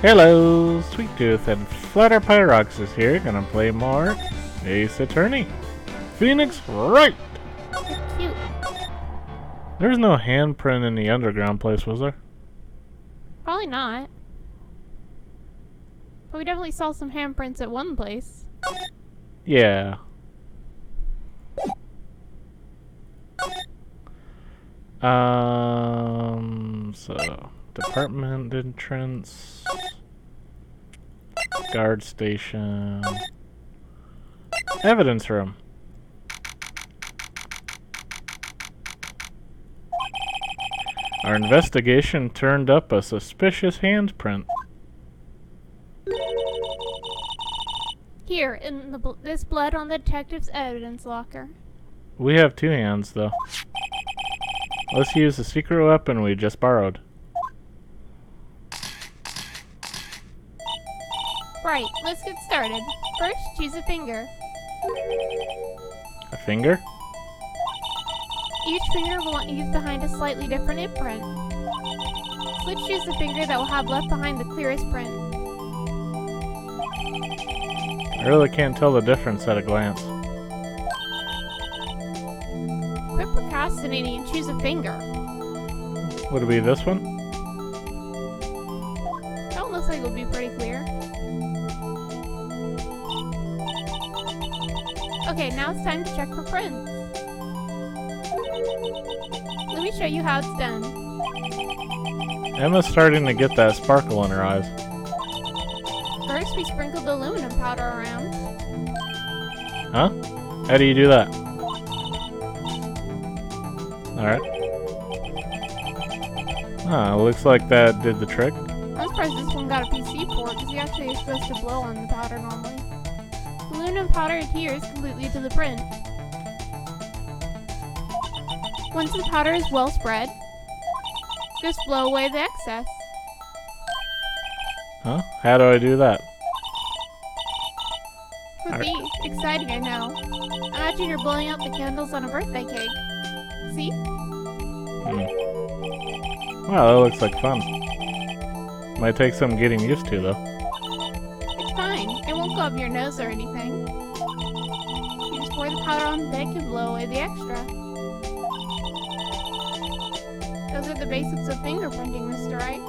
Hello, Sweet Tooth and Flutter Pyrox is here. Gonna play more Ace Attorney. Phoenix Wright. Cute. There's no handprint in the underground place, was there? Probably not. But we definitely saw some handprints at one place. Yeah. So department entrance, guard station, evidence room. Our investigation turned up a suspicious handprint. Here, in this blood on the detective's evidence locker. We have two hands, though. Let's use the secret weapon we just borrowed. Right, let's get started. First, choose a finger. A finger? Each finger will leave behind a slightly different imprint. So let's choose the finger that will have left behind the clearest print. I really can't tell the difference at a glance. Quit procrastinating and choose a finger. Would it be this one? That one looks like it would be pretty clear. Okay, now it's time to check for prints. Let me show you how it's done. Emma's starting to get that sparkle in her eyes. First, we sprinkled aluminum powder around. Huh? How do you do that? Alright. Ah, looks like that did the trick. I'm surprised this one got a PC port, because you actually are supposed to blow on the powder normally. Aluminum powder adheres completely to the print. Once the powder is well spread, just blow away the excess. Huh? How do I do that? Would be exciting, I know. Imagine you're blowing out the candles on a birthday cake. See? Wow, that looks like fun. Might take some getting used to, though. It's fine. It won't go up your nose or anything. You just pour the powder on thick and blow away the extra. Those are the basics of fingerprinting, Mr. Wright.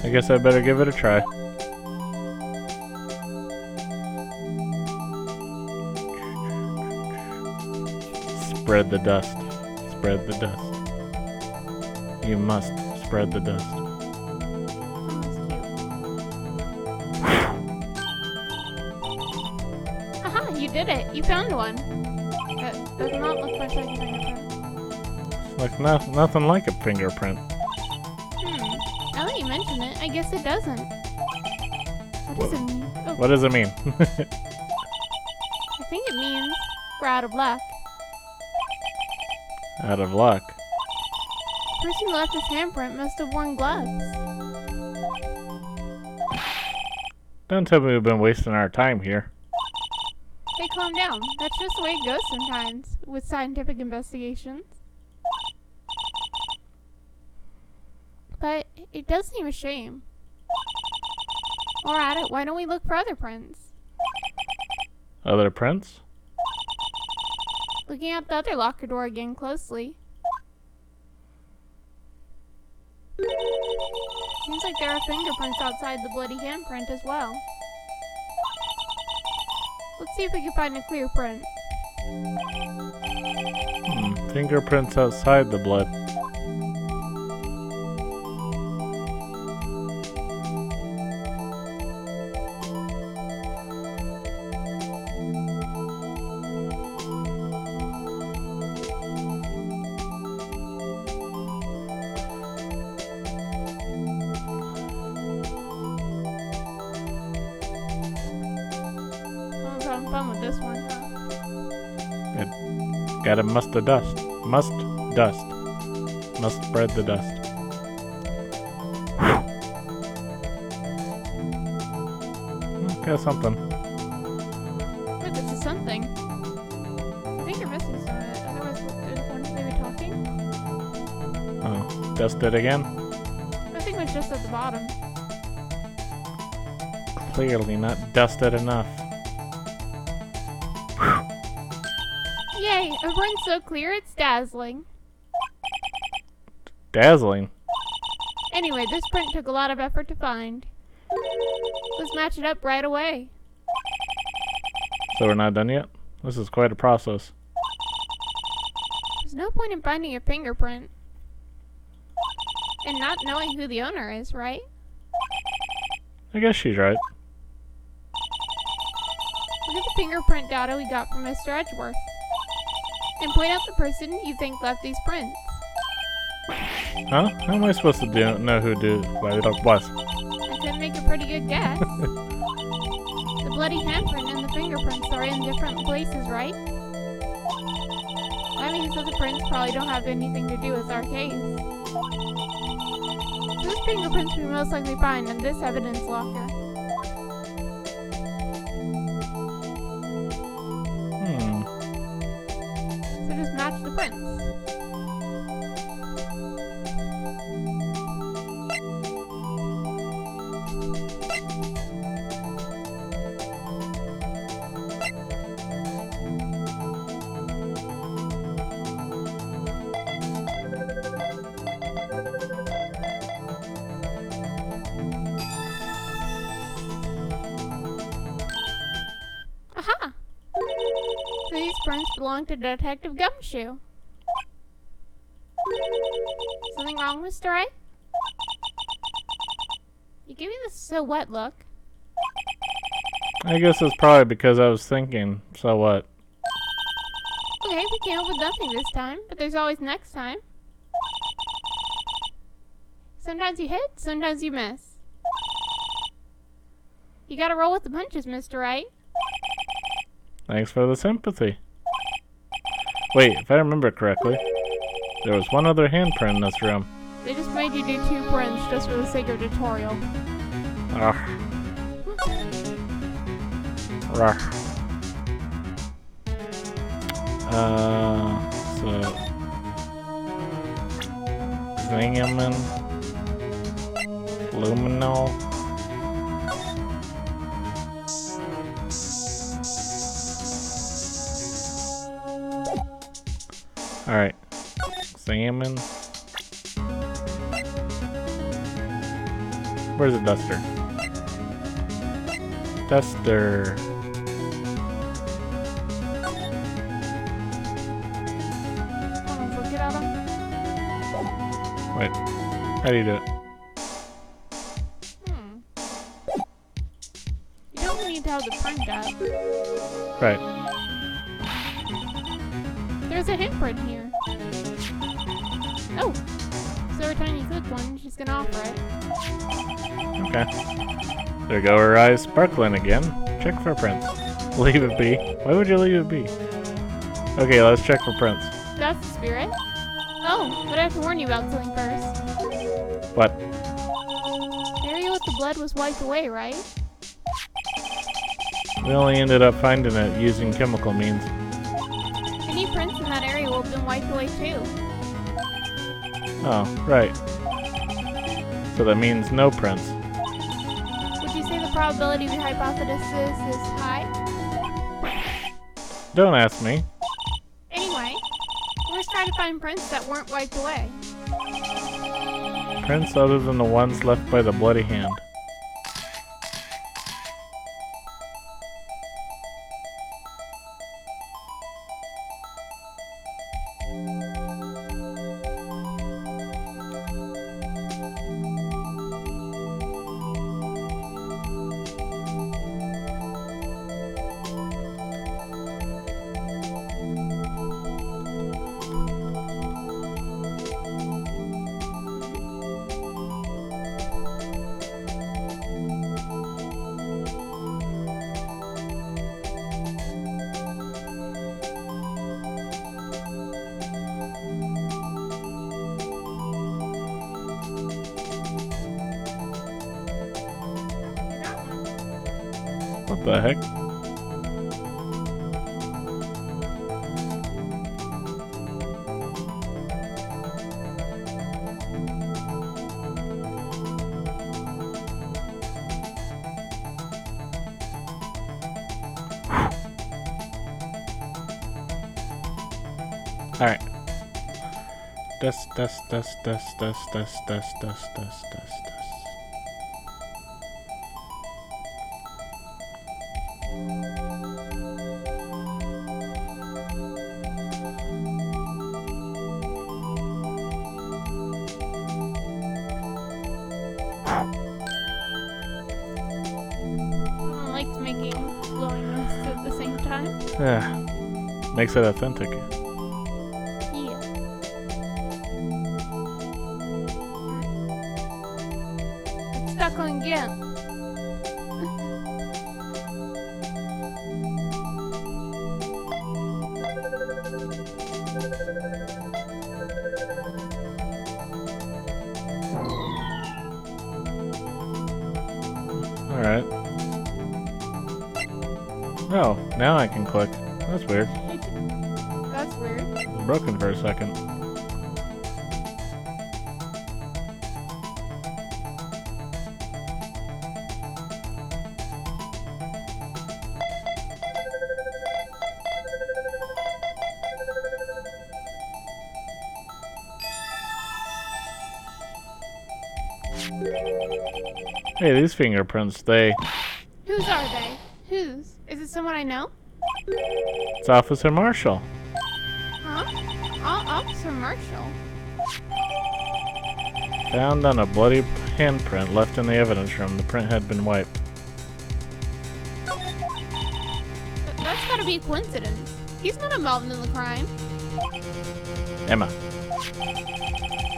I guess I better give it a try. Spread the dust. Spread the dust. You must spread the dust. Haha, you did it. You found one. That does not look much like a fingerprint. Like nothing like a fingerprint. Now that you mention it, I guess it doesn't. What does it mean? Oh, What does it mean? I think it means we're out of luck. Out of luck. The person who left this handprint must have worn gloves. Don't tell me we've been wasting our time here. Hey, calm down. That's just the way it goes sometimes with scientific investigations. But it does seem a shame. While we're at it, why don't we look for other prints? Other prints? Looking at the other locker door again closely. Seems like there are fingerprints outside the bloody handprint as well. Let's see if we can find a clear print. Fingerprints outside the blood. Having fun with this one, huh? It gotta must the dust. Must dust. Must spread the dust. Got something. Wait, this is something. I think you're missing some of it. Otherwise, wouldn't they be talking? Oh, dust it again? I think pretty much just at the bottom. Clearly not dusted enough. Yay! A print so clear it's dazzling. Dazzling. Anyway, this print took a lot of effort to find. Let's match it up right away. So we're not done yet? This is quite a process. There's no point in finding a fingerprint and not knowing who the owner is, right? I guess she's right. Look at the fingerprint data we got from Mr. Edgeworth. And point out the person you think left these prints. Huh? How am I supposed to know who did what? I could make a pretty good guess. The bloody handprint and the fingerprints are in different places, right? That means that the prints probably don't have anything to do with our case. So those fingerprints we most likely find in this evidence locker. So just match the prints. Aha! So these prints belong to Detective Gumshoe. Something wrong, Mr. Wright? You give me this so what look. I guess it's probably because I was thinking, so what? Okay, we came up with nothing this time, but there's always next time. Sometimes you hit, sometimes you miss. You gotta roll with the punches, Mr. Wright. Thanks for the sympathy. Wait, if I remember correctly, there was one other handprint in this room. They just made you do 2 prints just for the sake of tutorial. Ugh. Ugh. So... Zingaman... Luminol... Alright. Salmon. Where's the duster? Duster. Look it at him. Wait. How do you do it? You don't need to have the print up. Right. There's a handprint here. Oh! So every time you click one, she's gonna offer it. Okay. There go her eyes sparkling again. Check for prints. Leave it be. Why would you leave it be? Okay, let's check for prints. That's the spirit. Oh, but I have to warn you about something first. What? The area with the blood was wiped away, right? We only ended up finding it using chemical means. Any prints in that area will have been wiped away too. Oh, right. So that means no prints. Would you say the probability of your hypothesis is high? Don't ask me. Anyway, let's try to find prints that weren't wiped away. Prints other than the ones left by the bloody hand. What the heck? Alright. Dust. I like making blowing noises at the same time. Yeah. Makes it authentic. Yeah. It's stuck on again. Alright. Oh, now I can click. That's weird. That's weird. It was broken for a second. Hey, these fingerprints, Whose are they? Whose? Is it someone I know? it's Officer Marshall. Huh? Officer Marshall. Found on a bloody handprint left in the evidence room. The print had been wiped. That's gotta be a coincidence. He's not involved in the crime. Emma.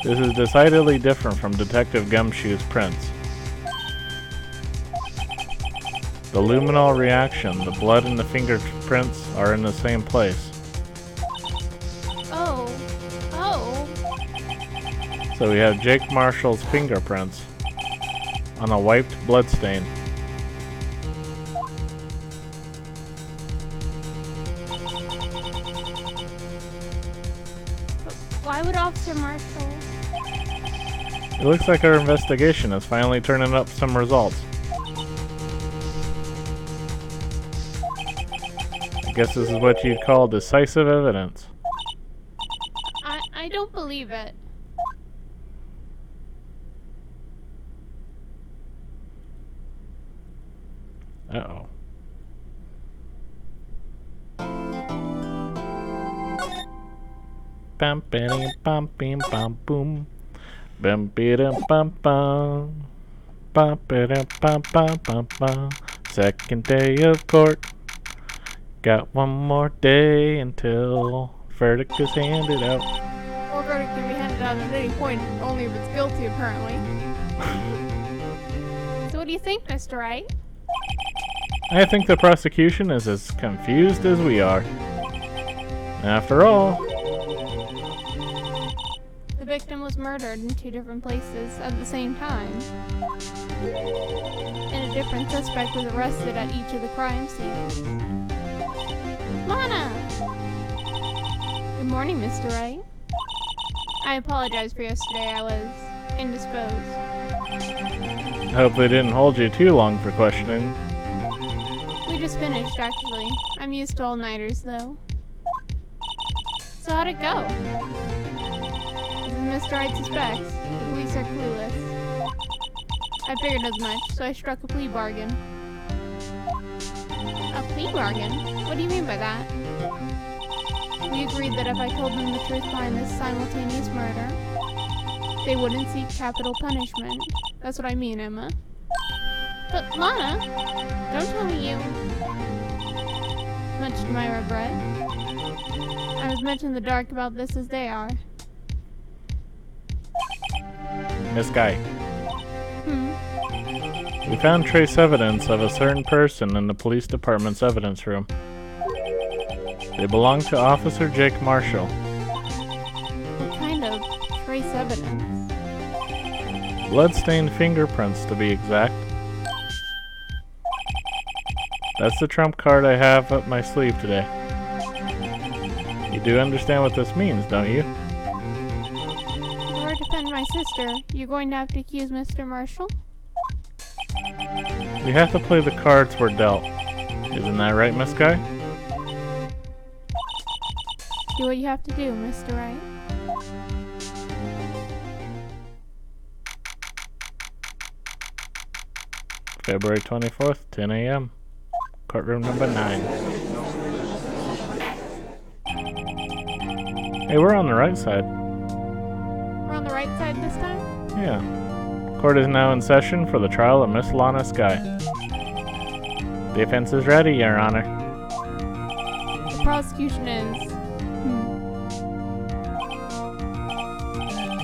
This is decidedly different from Detective Gumshoe's prints. The luminol reaction, the blood and the fingerprints are in the same place. Oh. So we have Jake Marshall's fingerprints on a wiped bloodstain. But why would Officer Marshall? It looks like our investigation is finally turning up some results. I guess this is what you'd call decisive evidence. I don't believe it. Uh-oh. Bam bam bam bam bam boom. Bam bam bam bam. Bam bam bam bam bam bam. Second day of court. Got one more day until verdict is handed out. Or verdict can be handed out at any point, only if it's guilty, apparently. So what do you think, Mr. Wright? I think the prosecution is as confused as we are. After all, The victim was murdered in 2 different places at the same time. And a different suspect was arrested at each of the crime scenes. Lana! Good morning, Mr. Wright. I apologize for yesterday. I was indisposed. I hope they didn't hold you too long for questioning. We just finished, actually. I'm used to all-nighters, though. So how'd it go? As Mr. Wright suspects, the police are clueless. I figured as much, so I struck a plea bargain. A plea bargain? What do you mean by that? We agreed that if I told them the truth behind this simultaneous murder, they wouldn't seek capital punishment. That's what I mean, Emma. But, Lana, don't tell me you... Much to my regret, I was much in the dark about this as they are. Miss Guy. We found trace evidence of a certain person in the police department's evidence room. They belong to Officer Jake Marshall. What kind of trace evidence? Bloodstained fingerprints, to be exact. That's the trump card I have up my sleeve today. You do understand what this means, don't you? In order to defend my sister, you're going to have to accuse Mr. Marshall? We have to play the cards we're dealt. Isn't that right, Miss Guy? Do what you have to do, Mr. Wright. February 24th, 10 a.m. Courtroom number 9. Hey, we're on the right side. We're on the right side this time? Yeah. Court is now in session for the trial of Miss Lana Skye. Defense is ready, Your Honor. The prosecution is...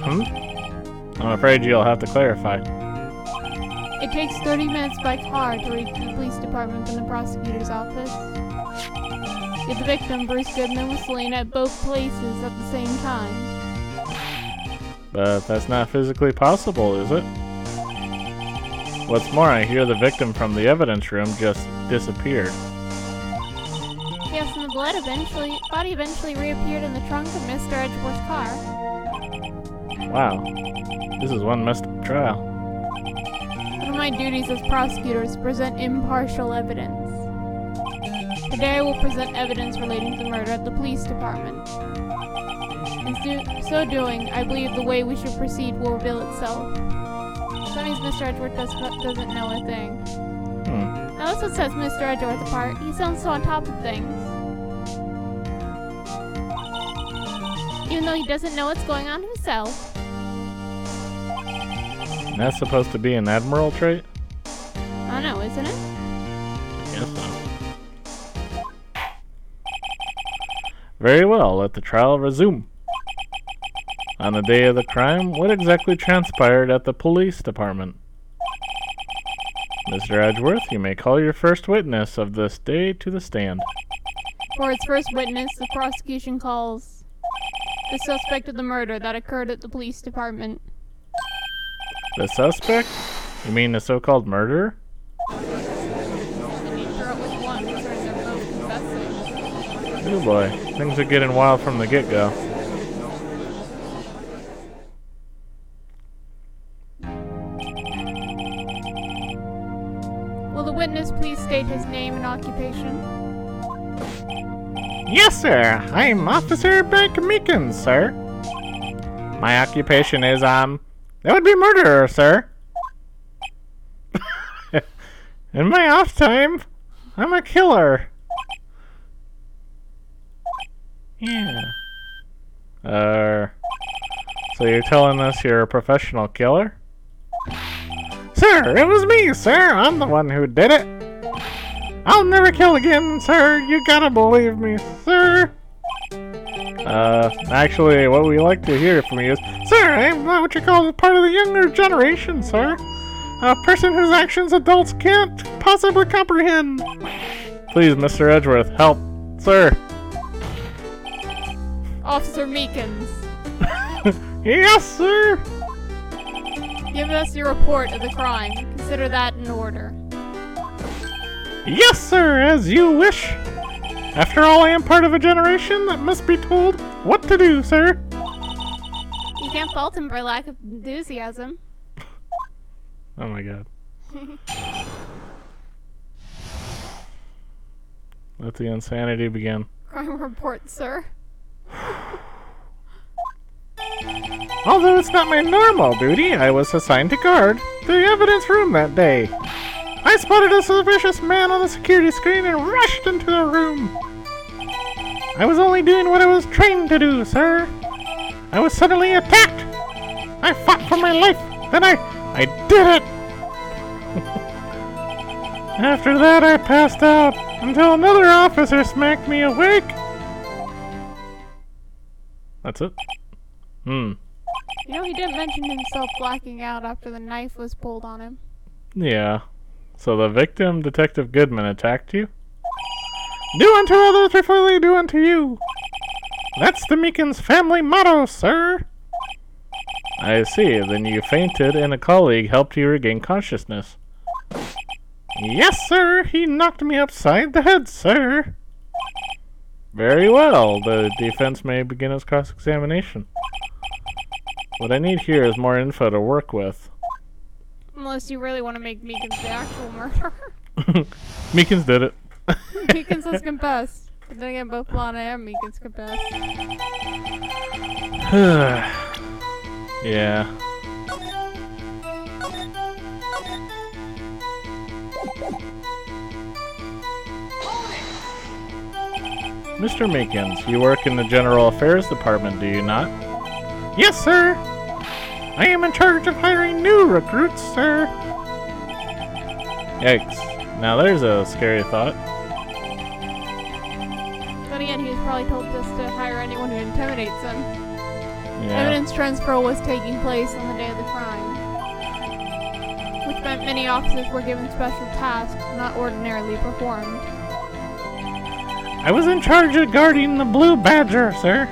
I'm afraid you'll have to clarify. It takes 30 minutes by car to reach the police department from the prosecutor's office. Yet the victim, Bruce Goodman, was slain at both places at the same time. But that's not physically possible, is it? What's more, I hear the victim from the evidence room just disappeared. Yes, and the body eventually reappeared in the trunk of Mr. Edgeworth's car. Wow. This is one messed up trial. One of my duties as prosecutor is to present impartial evidence. Today I will present evidence relating to the murder at the police department. In so doing, I believe the way we should proceed will reveal itself. That means Mr. Edgeworth doesn't know a thing. Now that's what sets Mr. Edgeworth apart. He sounds so on top of things. Even though he doesn't know what's going on himself. That's supposed to be an admiral trait? I don't know, isn't it? Yes, so. Very well, let the trial resume. On the day of the crime, what exactly transpired at the police department? Mr. Edgeworth, you may call your first witness of this day to the stand. For its first witness, the prosecution calls the suspect of the murder that occurred at the police department. The suspect? You mean the so-called murderer? Oh boy, things are getting wild from the get-go. Will the witness please state his name and occupation? Yes, sir. I'm Officer Beck Meekins, sir. My occupation is, that would be murderer, sir. In my off time, I'm a killer. Yeah. So you're telling us you're a professional killer? Sir, it was me, sir. I'm the one who did it. I'll never kill again, sir. You gotta believe me, sir. Actually, what we like to hear from you is, sir, I'm what you call part of the younger generation, sir. A person whose actions adults can't possibly comprehend. Please, Mr. Edgeworth, help, sir. Officer Meekins. Yes, sir. Give us your report of the crime. Consider that in order. Yes, sir, as you wish. After all, I am part of a generation that must be told what to do, sir. You can't fault him for lack of enthusiasm. Oh my god. Let the insanity begin. Crime report, sir. Although it's not my normal duty, I was assigned to guard the evidence room that day. I spotted a suspicious man on the security screen and rushed into the room. I was only doing what I was trained to do, sir. I was suddenly attacked. I fought for my life. Then I did it. After that, I passed out until another officer smacked me awake. That's it? You know, he didn't mention himself blacking out after the knife was pulled on him. Yeah. So the victim, Detective Goodman, attacked you? Do unto others before they do unto you. That's the Meekins family motto, sir. I see. Then you fainted and a colleague helped you regain consciousness. Yes, sir. He knocked me upside the head, sir. Very well. The defense may begin its cross-examination. What I need here is more info to work with. Unless you really want to make Meekins the actual murderer. Meekins did it. Meekins has confessed. But then again, both Lana and me can skip S. Yeah. Mr. Meekins, you work in the General Affairs Department, do you not? Yes, sir! I am in charge of hiring new recruits, sir! Yikes. Now there's a scary thought. Then again, he was probably told just to hire anyone who intimidates him. Yeah. Evidence transfer was taking place on the day of the crime, which meant many officers were given special tasks not ordinarily performed. I was in charge of guarding the Blue Badger, sir.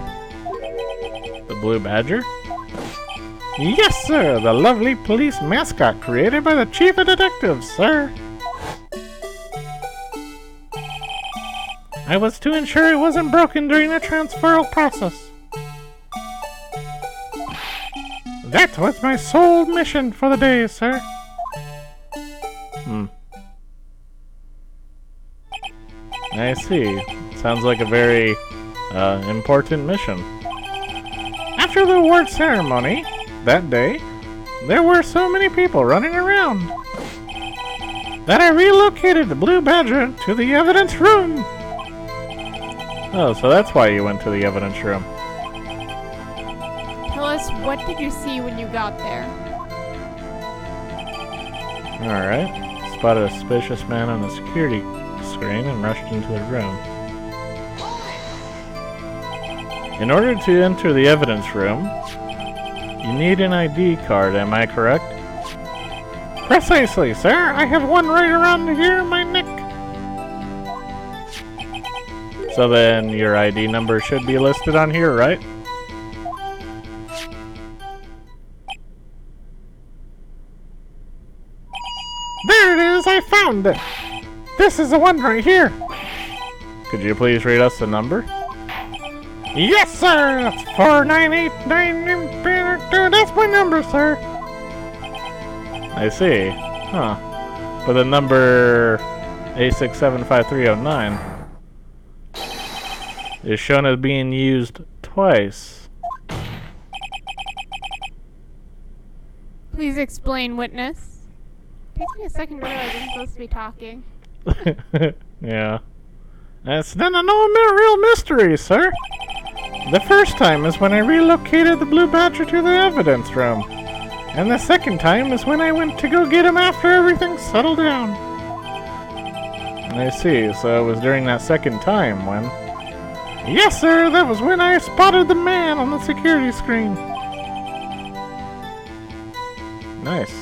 The Blue Badger? Yes, sir, the lovely police mascot created by the Chief of Detectives, sir. I was to ensure it wasn't broken during the transferal process. That was my sole mission for the day, sir. I see. Sounds like a very, important mission. After the award ceremony, that day, there were so many people running around that I relocated the Blue Badger to the evidence room. Oh, so that's why you went to the evidence room. Tell us, what did you see when you got there? Alright. Spotted a suspicious man on the security screen and rushed into the room. In order to enter the evidence room, you need an ID card, am I correct? Precisely, sir. I have one right around here in my neck. So then your ID number should be listed on here, right? There it is! I found it! This is the one right here! Could you please read us the number? Yes, sir! That's 4989. That's my number, sir! I see. Huh. But the number A675309 is shown as being used twice. Please explain, witness. Takes me a second to realize I'm supposed to be talking. Yeah. That's none of no real mystery, sir. The first time is when I relocated the Blue Badger to the evidence room. And the second time is when I went to go get him after everything settled down. I see, so it was during that second time when... Yes, sir, that was when I spotted the man on the security screen. Nice.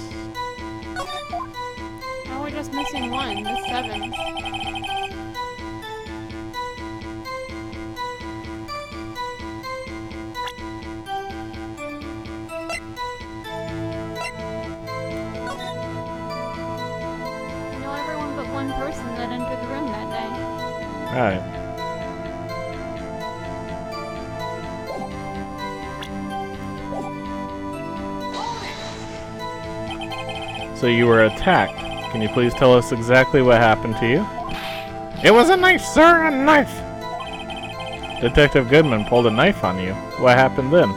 Now we're just missing one, the 7th. I know everyone but one person that entered the room that day. Right. So you were attacked. Can you please tell us exactly what happened to you? It was a knife, sir, a knife! Detective Goodman pulled a knife on you. What happened then?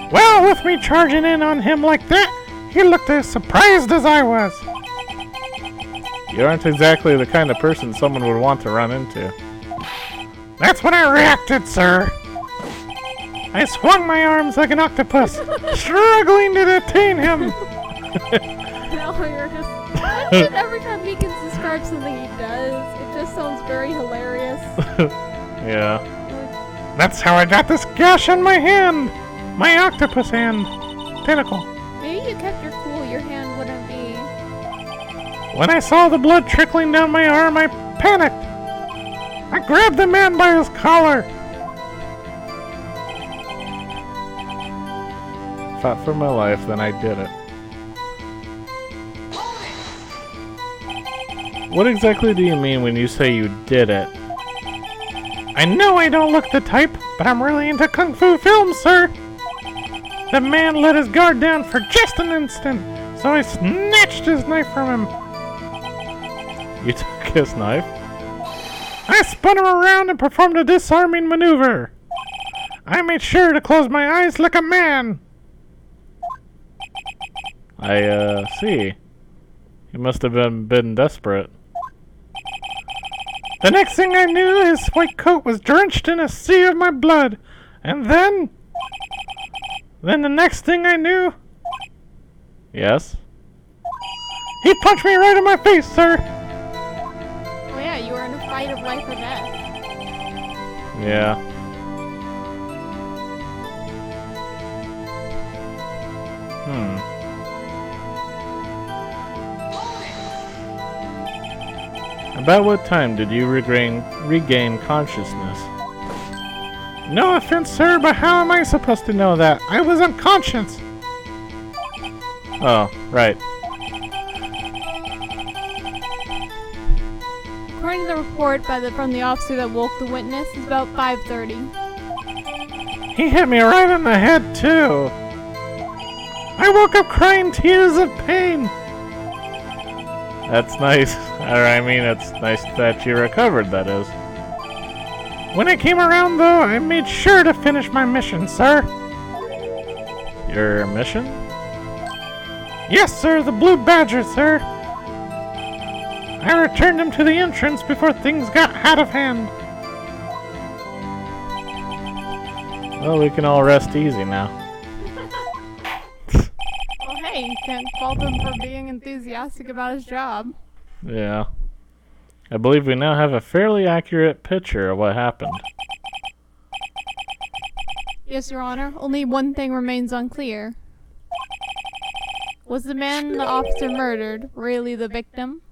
Well, with me charging in on him like that, he looked as surprised as I was. You aren't exactly the kind of person someone would want to run into. That's when I reacted, sir! I swung my arms like an octopus, struggling to detain him! No, you're just... every time Meekins describes something he does, it just sounds very hilarious. Yeah. That's how I got this gash on my hand! My octopus hand! Tentacle. Maybe you kept your cool, your hand wouldn't be... When I saw the blood trickling down my arm, I panicked! I grabbed the man by his collar! Fought for my life, then I did it. What exactly do you mean when you say you did it? I know I don't look the type, but I'm really into kung fu films, sir! The man let his guard down for just an instant, so I snatched his knife from him. You took his knife? I spun him around and performed a disarming maneuver. I made sure to close my eyes like a man. I see. You must have been desperate. The next thing I knew, his white coat was drenched in a sea of my blood. And then the next thing I knew... Yes? He punched me right in my face, sir! Oh yeah, you were in a fight of life or death. Yeah. About what time did you regain consciousness? No offense, sir, but how am I supposed to know that? I was unconscious! Oh, right. According to the report from the officer that woke the witness, it's about 5:30. He hit me right on the head, too! I woke up crying tears of pain! That's nice. I mean, it's nice that you recovered, that is. When I came around, though, I made sure to finish my mission, sir. Your mission? Yes, sir, the Blue Badger, sir. I returned him to the entrance before things got out of hand. Well, we can all rest easy now. Well, hey, you can't fault him for being enthusiastic about his job. Yeah. I believe we now have a fairly accurate picture of what happened. Yes, Your Honor. Only one thing remains unclear. Was the man the officer murdered really the victim?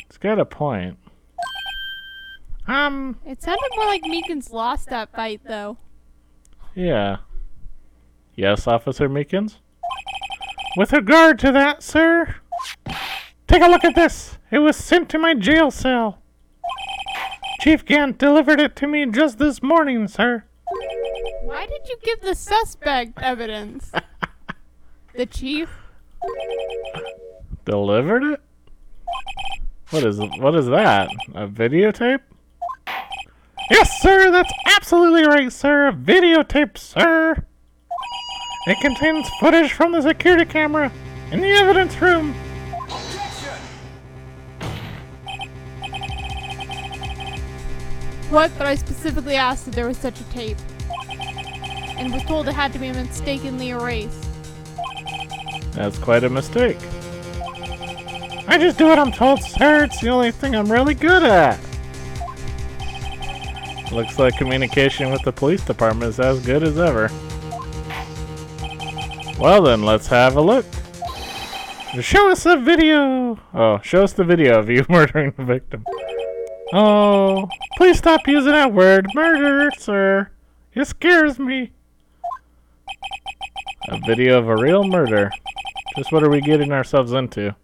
It's got a point. It sounded more like Meekins lost that fight, though. Yeah. Yes, Officer Meekins? With regard to that, sir, take a look at this. It was sent to my jail cell. Chief Gant delivered it to me just this morning, sir. Why did you give the suspect evidence? The chief? Delivered it? What is that? A videotape? Yes, sir, that's absolutely right, sir. A videotape, sir. It contains footage from the security camera in the evidence room. What? But I specifically asked if there was such a tape. And was told it had to be mistakenly erased. That's quite a mistake. I just do what I'm told, sir. It's the only thing I'm really good at. Looks like communication with the police department is as good as ever. Well then, let's have a look. Show us the video. Oh, show us the video of you murdering the victim. Oh, please stop using that word, murder, sir. It scares me. A video of a real murder. Just what are we getting ourselves into?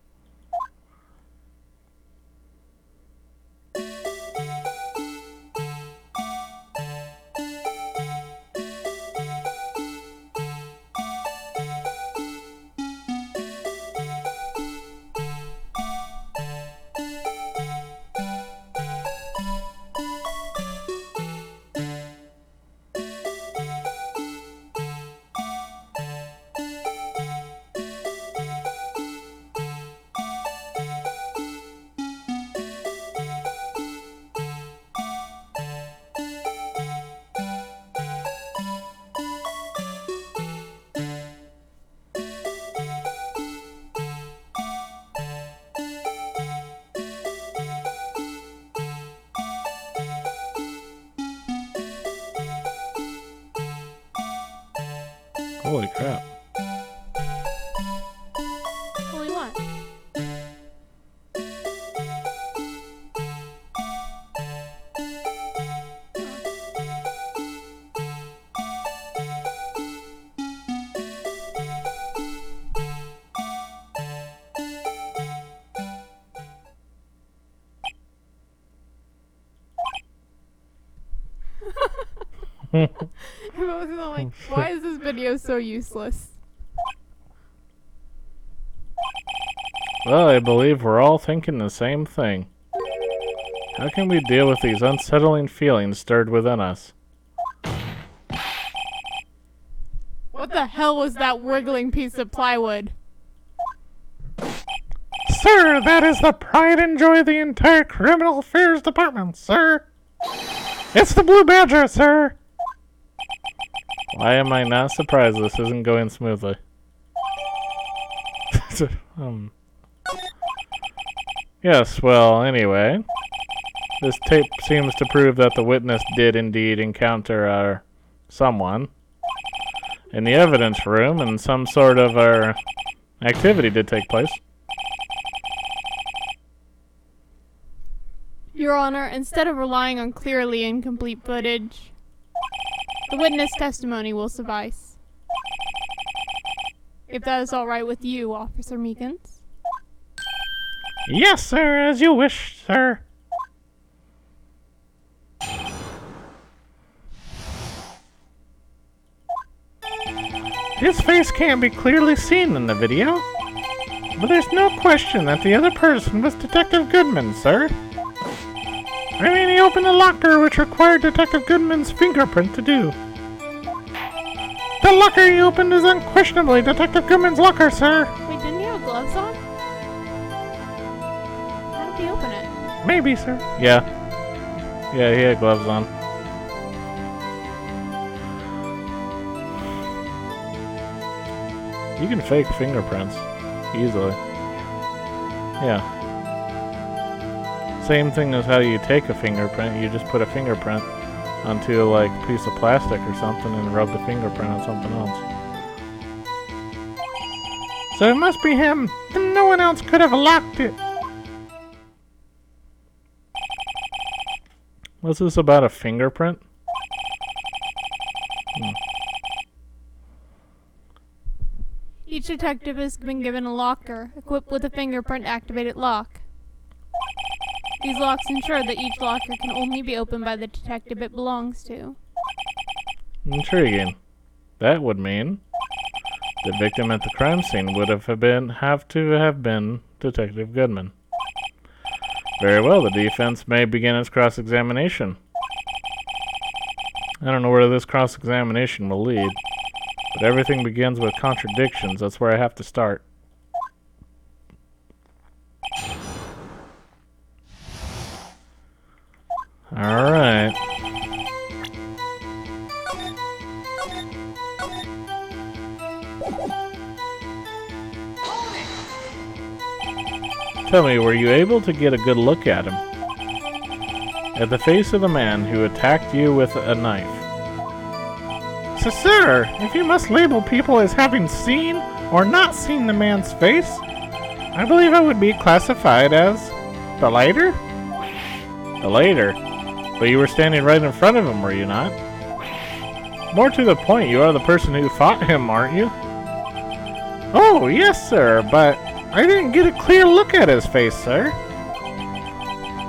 Holy crap. Holy what? I was like, why is this video so useless? Well, I believe we're all thinking the same thing. How can we deal with these unsettling feelings stirred within us? What the hell was that wiggling piece of plywood? Sir, that is the pride and joy of the entire criminal affairs department, sir. It's the Blue Badger, sir. Why am I not surprised this isn't going smoothly? Yes, well, anyway. This tape seems to prove that the witness did indeed encounter someone in the evidence room, and some sort of activity did take place. Your Honor, instead of relying on clearly incomplete footage, the witness testimony will suffice. If that is all right with you, Officer Meekins. Yes, sir, as you wish, sir. His face can't be clearly seen in the video, but there's no question that the other person was Detective Goodman, sir. I mean, he opened a locker which required Detective Goodman's fingerprint to do. The locker he opened is unquestionably Detective Goodman's locker, sir. Wait, didn't he have gloves on? How did he open it? Maybe, sir. Yeah. Yeah, he had gloves on. You can fake fingerprints easily. Yeah. Same thing as how you take a fingerprint. You just put a fingerprint onto like a piece of plastic or something and rub the fingerprint on something else. So it must be him. And no one else could have locked it. What's this about a fingerprint? Each detective has been given a locker, equipped with a fingerprint-activated lock. These locks ensure that each locker can only be opened by the detective it belongs to. Intriguing. That would mean the victim at the crime scene would have to have been Detective Goodman. Very well, the defense may begin its cross-examination. I don't know where this cross-examination will lead, but everything begins with contradictions. That's where I have to start. Alright. Tell me, were you able to get a good look at him? At the face of the man who attacked you with a knife? So, sir, if you must label people as having seen or not seen the man's face, I believe I would be classified as the lighter? The later? But you were standing right in front of him, were you not? More to the point, you are the person who fought him, aren't you? Oh, yes, sir, but I didn't get a clear look at his face, sir.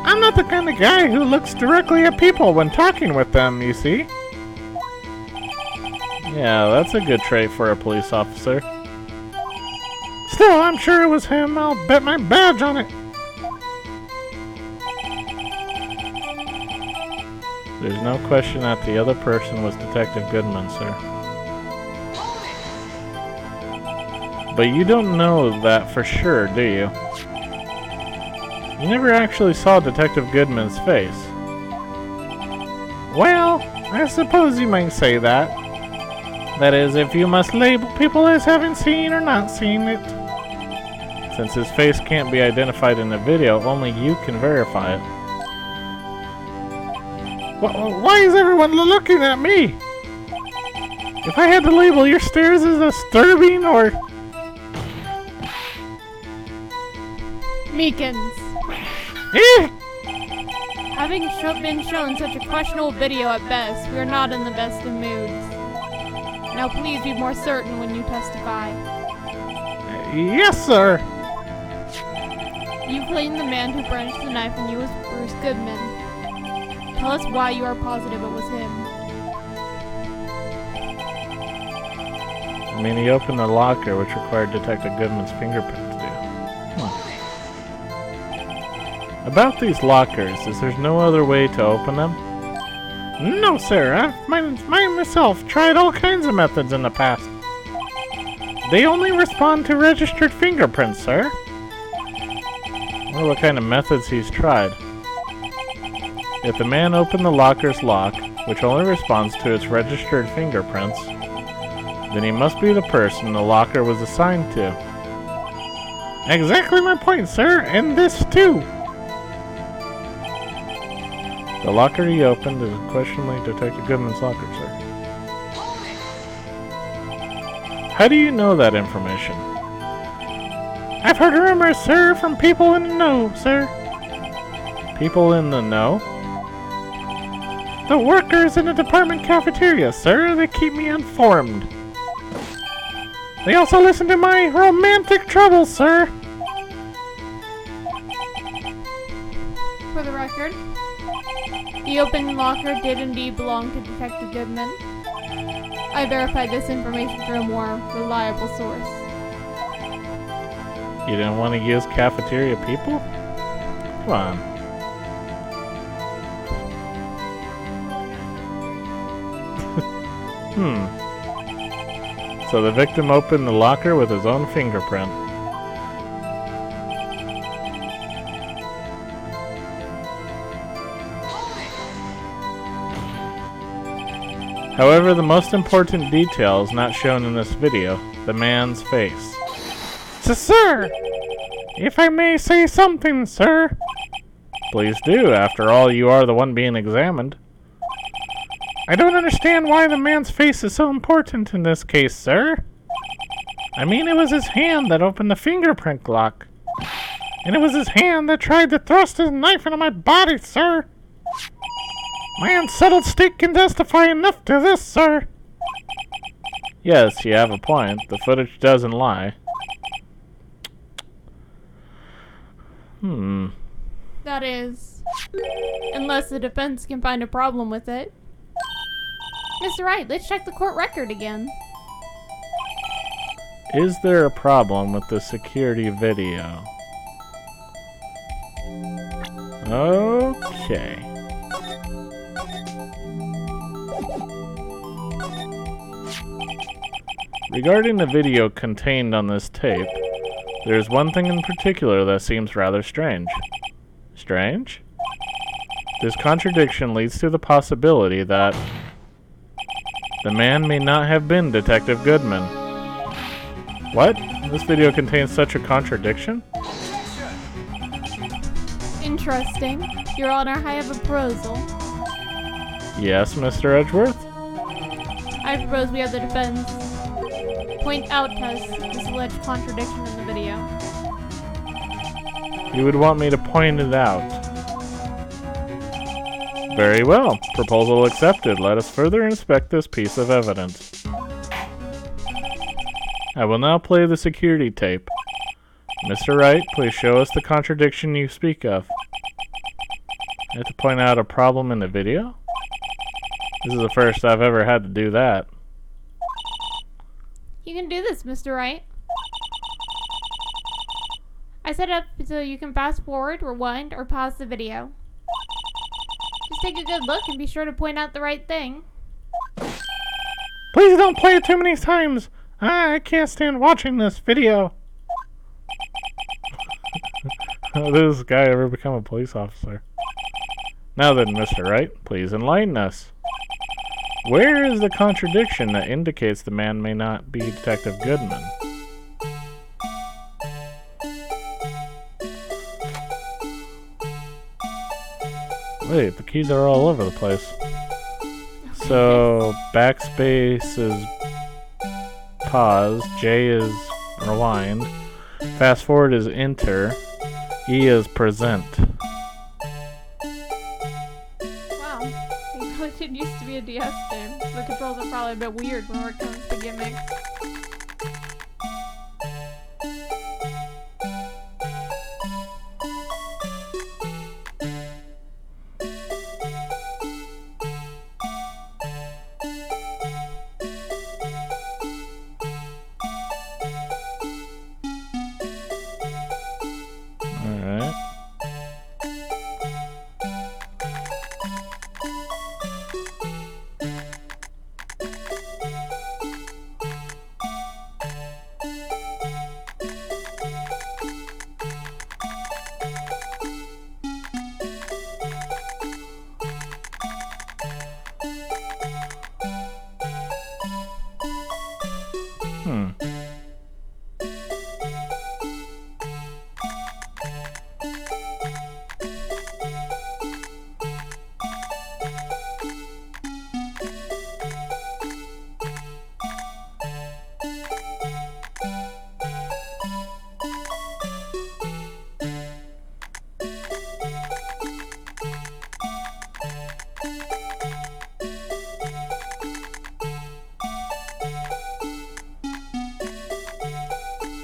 I'm not the kind of guy who looks directly at people when talking with them, you see. Yeah, that's a good trait for a police officer. Still, I'm sure it was him. I'll bet my badge on it. There's no question that the other person was Detective Goodman, sir. But you don't know that for sure, do you? You never actually saw Detective Goodman's face. Well, I suppose you might say that. That is, if you must label people as having seen or not seen it. Since his face can't be identified in the video, only you can verify it. Why is everyone looking at me? If I had to label your stares as disturbing or... Meekins. Having been shown such a questionable video at best, we are not in the best of moods. Now please be more certain when you testify. Yes, sir. You claim the man who brandished the knife on you was Bruce Goodman. Tell us why you are positive it was him. I mean, he opened the locker, which required Detective Goodman's fingerprint to do. About these lockers, is there no other way to open them? No, sir. I've myself tried all kinds of methods in the past. They only respond to registered fingerprints, sir. I wonder what kind of methods he's tried. If the man opened the locker's lock, which only responds to its registered fingerprints, then he must be the person the locker was assigned to. Exactly my point, sir, and this too. The locker he opened is questionably Detective Goodman's locker, sir. How do you know that information? I've heard rumors, sir, from people in the know, sir. People in the know? The workers in the department cafeteria, sir. They keep me informed. They also listen to my romantic troubles, sir. For the record, the open locker did indeed belong to Detective Goodman. I verified this information through a more reliable source. You didn't want to use cafeteria people? Come on. So the victim opened the locker with his own fingerprint. However, the most important detail is not shown in this video, the man's face. Sir! If I may say something, sir. Please do. After all, you are the one being examined. I don't understand why the man's face is so important in this case, sir. I mean, it was his hand that opened the fingerprint lock. And it was his hand that tried to thrust his knife into my body, sir. My unsettled state can testify enough to this, sir. Yes, you have a point. The footage doesn't lie. That is, unless the defense can find a problem with it. Mr. Wright, let's check the court record again. Is there a problem with the security video? Okay. Regarding the video contained on this tape, there's one thing in particular that seems rather strange. Strange? This contradiction leads to the possibility that the man may not have been Detective Goodman. What? This video contains such a contradiction? Interesting. Your Honor, I have a proposal. Yes, Mr. Edgeworth? I propose we have the defense point out to us this alleged contradiction in the video. You would want me to point it out. Very well. Proposal accepted. Let us further inspect this piece of evidence. I will now play the security tape. Mr. Wright, please show us the contradiction you speak of. I have to point out a problem in the video? This is the first I've ever had to do that. You can do this, Mr. Wright. I set it up so you can fast forward, rewind, or pause the video. Just take a good look and be sure to point out the right thing. Please don't play it too many times. I can't stand watching this video. Did this guy ever become a police officer? Now then, Mr. Wright, please enlighten us. Where is the contradiction that indicates the man may not be Detective Goodman? Wait, the keys are all over the place. So, backspace is pause, J is rewind, fast forward is enter, E is present. Wow, it didn't used to be a DS game. The controls are probably a bit weird when it comes to gimmicks. Hmm.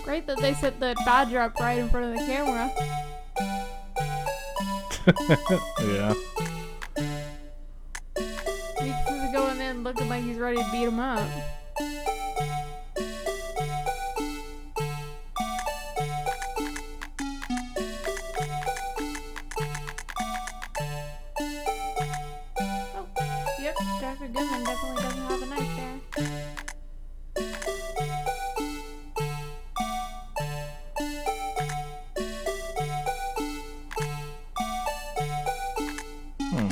Great that they set the badger up right in front of the camera. Yeah. He's going in looking like he's ready to beat him up. Oh, yep, Dr. Goodman definitely doesn't have a knife there. Hmm.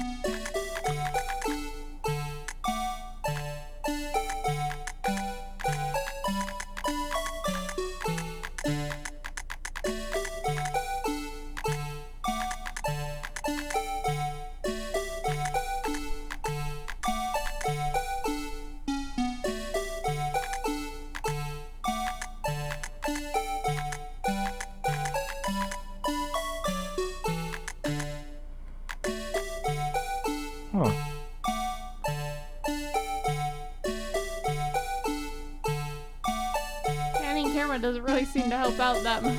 Huh. Panning camera doesn't really seem to help out that much.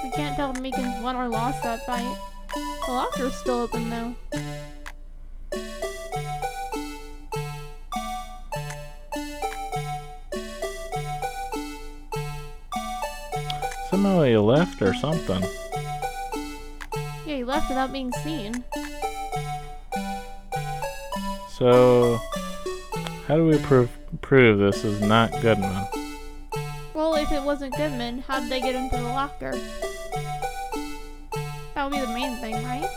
We can't tell if Meekins won or lost that fight. The locker's still open though. Somehow he left or something. Yeah, he left without being seen. So, how do we prove this is not Goodman? Well, if it wasn't Goodman, how did they get into the locker? That would be the main thing, right?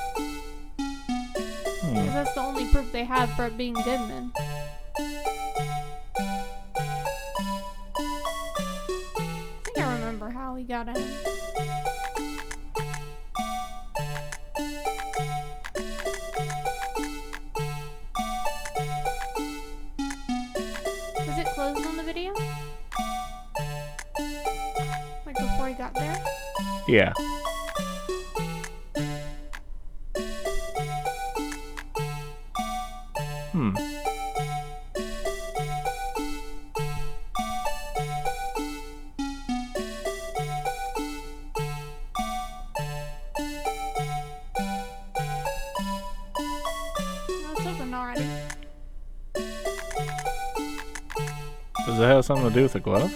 Because that's the only proof they have for it being Goodman. I think I remember how he got in. Was it closed on the video? Like before he got there? Yeah. No, it's open already. Does it have something to do with the glove?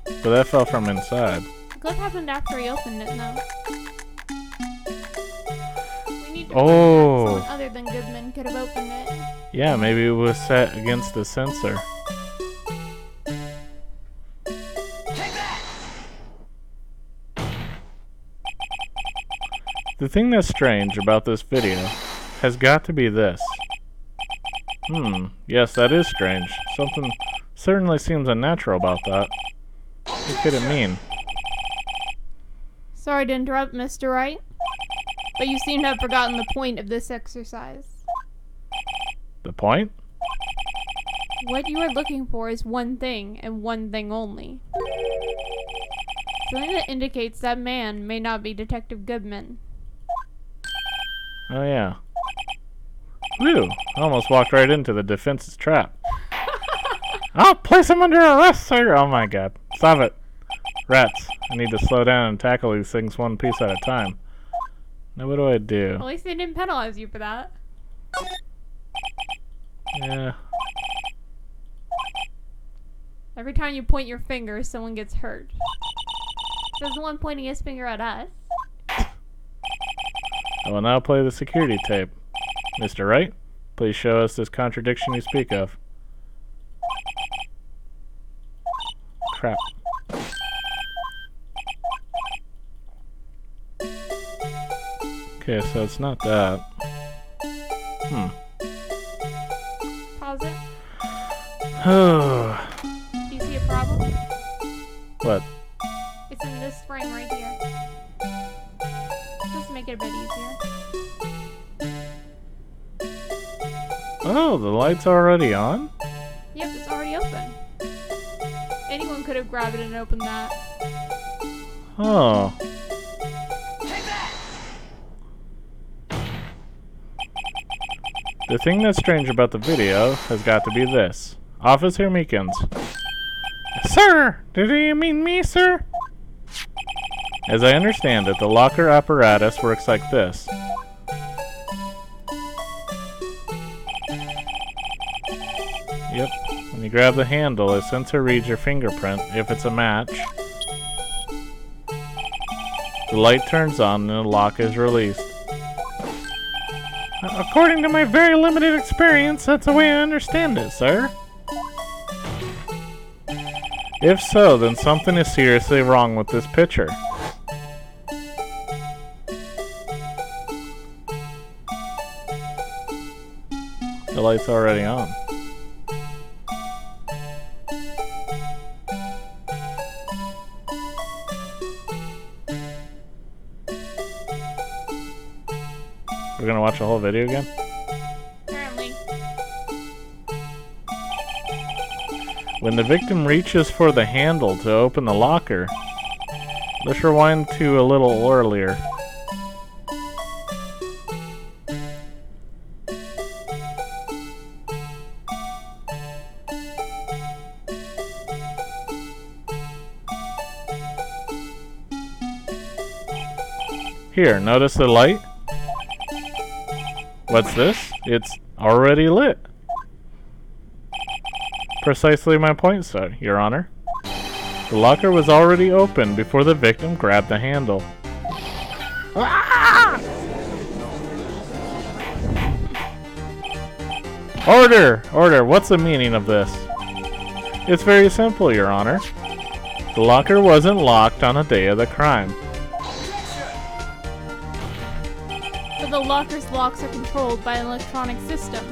But that fell from inside. The glove happened after he opened it, though. We need to Oh. prove that someone other than Goodman could have opened it. Yeah, maybe it was set against the sensor. The thing that's strange about this video has got to be this. Yes, that is strange. Something certainly seems unnatural about that. What could it mean? Sorry to interrupt, Mr. Wright, but you seem to have forgotten the point of this exercise. The point? What you are looking for is one thing, and one thing only. Something that indicates that man may not be Detective Goodman. Oh yeah. Whew, I almost walked right into the defense's trap. I'll place him under arrest, sir! Oh my god. Stop it. Rats, I need to slow down and tackle these things one piece at a time. Now what do I do? At least they didn't penalize you for that. Yeah. Every time you point your finger, someone gets hurt. Says the one pointing his finger at us. I will now play the security tape. Mr. Wright, please show us this contradiction you speak of. Crap. Okay, so it's not that. Pause it. Do you see a problem? What? It's in this frame right here. Just make it a bit easier. Oh, the light's already on? Yep, it's already open. Anyone could have grabbed it and opened that. Oh. The thing that's strange about the video has got to be this. Officer Meekins. Sir! Did you mean me, sir? As I understand it, the locker apparatus works like this. Yep. When you grab the handle, a sensor reads your fingerprint. If it's a match, the light turns on and the lock is released. According to my very limited experience, that's the way I understand it, sir. If so, then something is seriously wrong with this picture. The light's already on. We're gonna watch the whole video again? Apparently. When the victim reaches for the handle to open the locker, let's rewind to a little earlier. Here, notice the light? What's this? It's already lit. Precisely my point, sir, Your Honor. The locker was already open before the victim grabbed the handle. Ah! Order! Order! What's the meaning of this? It's very simple, Your Honor. The locker wasn't locked on the day of the crime. But the locker's locks are controlled by an electronic system.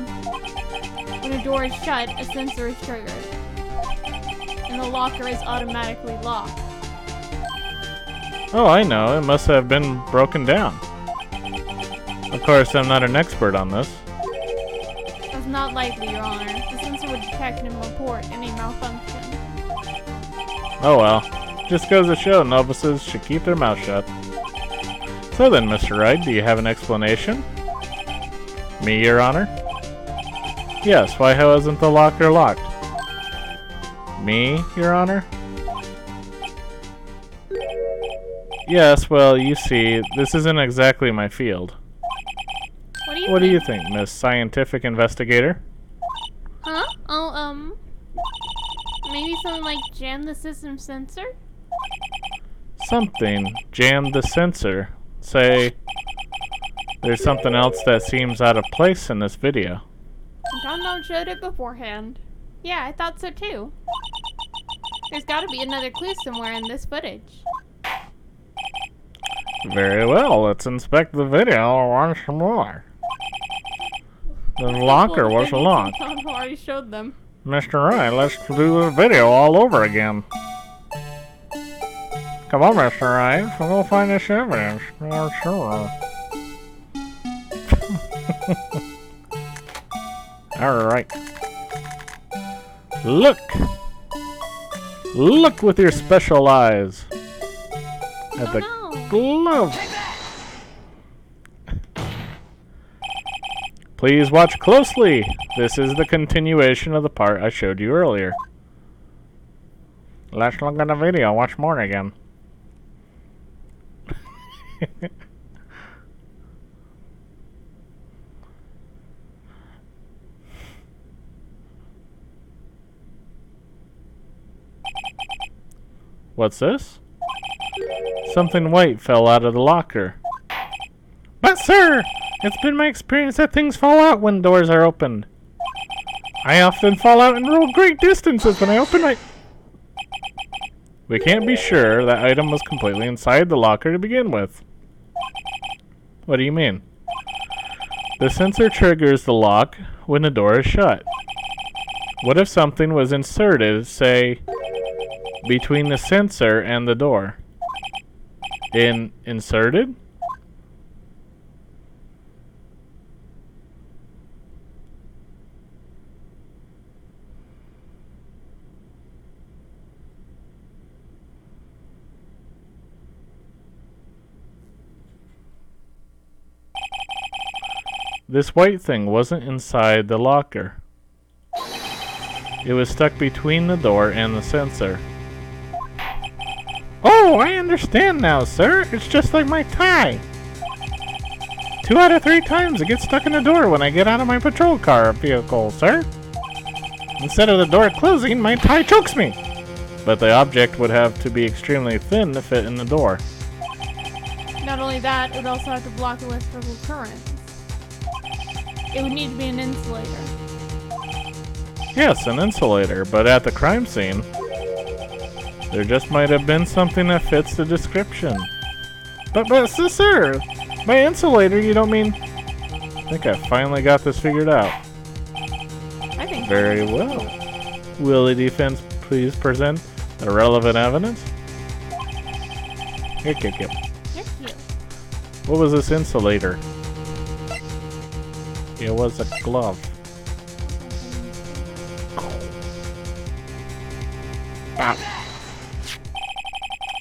When a door is shut, a sensor is triggered. And the locker is automatically locked. Oh, I know. It must have been broken down. Of course, I'm not an expert on this. That's not likely, Your Honor. The sensor would detect and report any malfunction. Oh well. Just goes to show novices should keep their mouth shut. So then, Mr. Wright, do you have an explanation? Me, Your Honor? Yes, why wasn't the locker locked? Me, Your Honor? Yes, well, you see, this isn't exactly my field. What do you think, Miss Scientific Investigator? Huh? Oh, maybe something like jam the system sensor? Something. Jam the sensor. Say, there's something else that seems out of place in this video. Tom showed it beforehand. Yeah, I thought so too. There's gotta be another clue somewhere in this footage. Very well, let's inspect the video once more. The locker was locked. Tom already showed them. Mr. Wright, let's do this video all over again. Come on, Mr. Wright, we'll find this evidence. For sure. Alright. Look! Look with your special eyes at the glove. Please watch closely. This is the continuation of the part I showed you earlier. Let's look at the video. Watch more again. What's this? Something white fell out of the locker. But sir, it's been my experience that things fall out when doors are opened. I often fall out and roll great distances when I open my... We can't be sure that item was completely inside the locker to begin with. What do you mean? The sensor triggers the lock when the door is shut. What if something was inserted, say, between the sensor and the door? Inserted? This white thing wasn't inside the locker. It was stuck between the door and the sensor. Oh, I understand now, sir. It's just like my tie. 2 out of 3 times it gets stuck in the door when I get out of my patrol car vehicle, sir. Instead of the door closing, my tie chokes me. But the object would have to be extremely thin to fit in the door. Not only that, it would also have to block electrical currents. It would need to be an insulator. Yes, an insulator, but at the crime scene, there just might have been something that fits the description. But sir, by insulator you don't mean... I think I finally got this figured out. I think Very well. Will the defense please present the relevant evidence? Yep. Thank you. What was this insulator? It was a glove. Ah.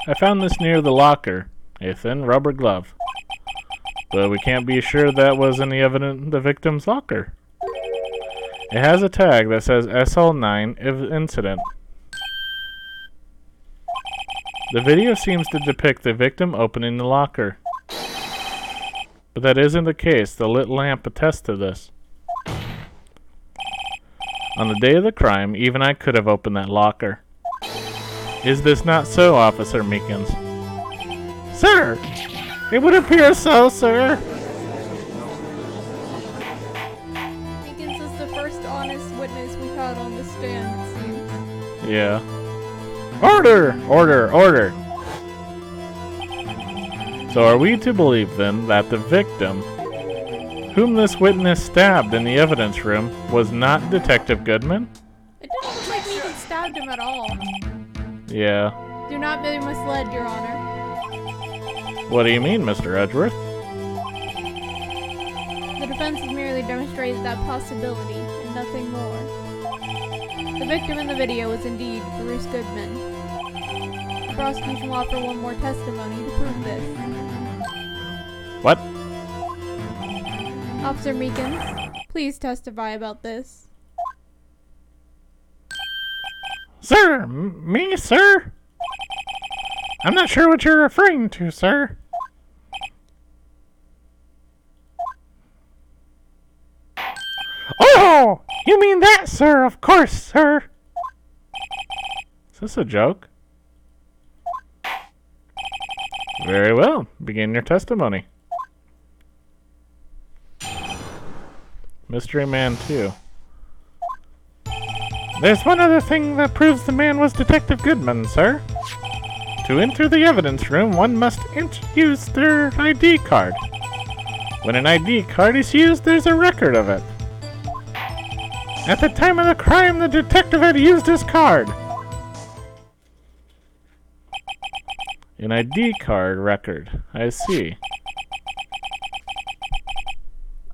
I found this near the locker, a thin rubber glove. But we can't be sure that was in the victim's locker. It has a tag that says SL9 incident. The video seems to depict the victim opening the locker. But that isn't the case. The lit lamp attests to this. On the day of the crime, even I could have opened that locker. Is this not so, Officer Meekins? Sir! It would appear so, sir! Meekins is the first honest witness we've had on the stand, it seems. Yeah. Order! Order! Order! So are we to believe, then, that the victim, whom this witness stabbed in the evidence room, was not Detective Goodman? It doesn't look like Meekins stabbed him at all. Yeah. Do not be misled, Your Honor. What do you mean, Mr. Edgeworth? The defense has merely demonstrated that possibility, and nothing more. The victim in the video was indeed Bruce Goodman. The prosecution will offer one more testimony to prove this. What? Officer Meekins, please testify about this. Sir? Me, sir? I'm not sure what you're referring to, sir. Oh! You mean that, sir? Of course, sir. Is this a joke? Very well. Begin your testimony. Mystery Man 2. There's one other thing that proves the man was Detective Goodman, sir. To enter the evidence room, one must use their ID card. When an ID card is used, there's a record of it. At the time of the crime, the detective had used his card. An ID card record. I see.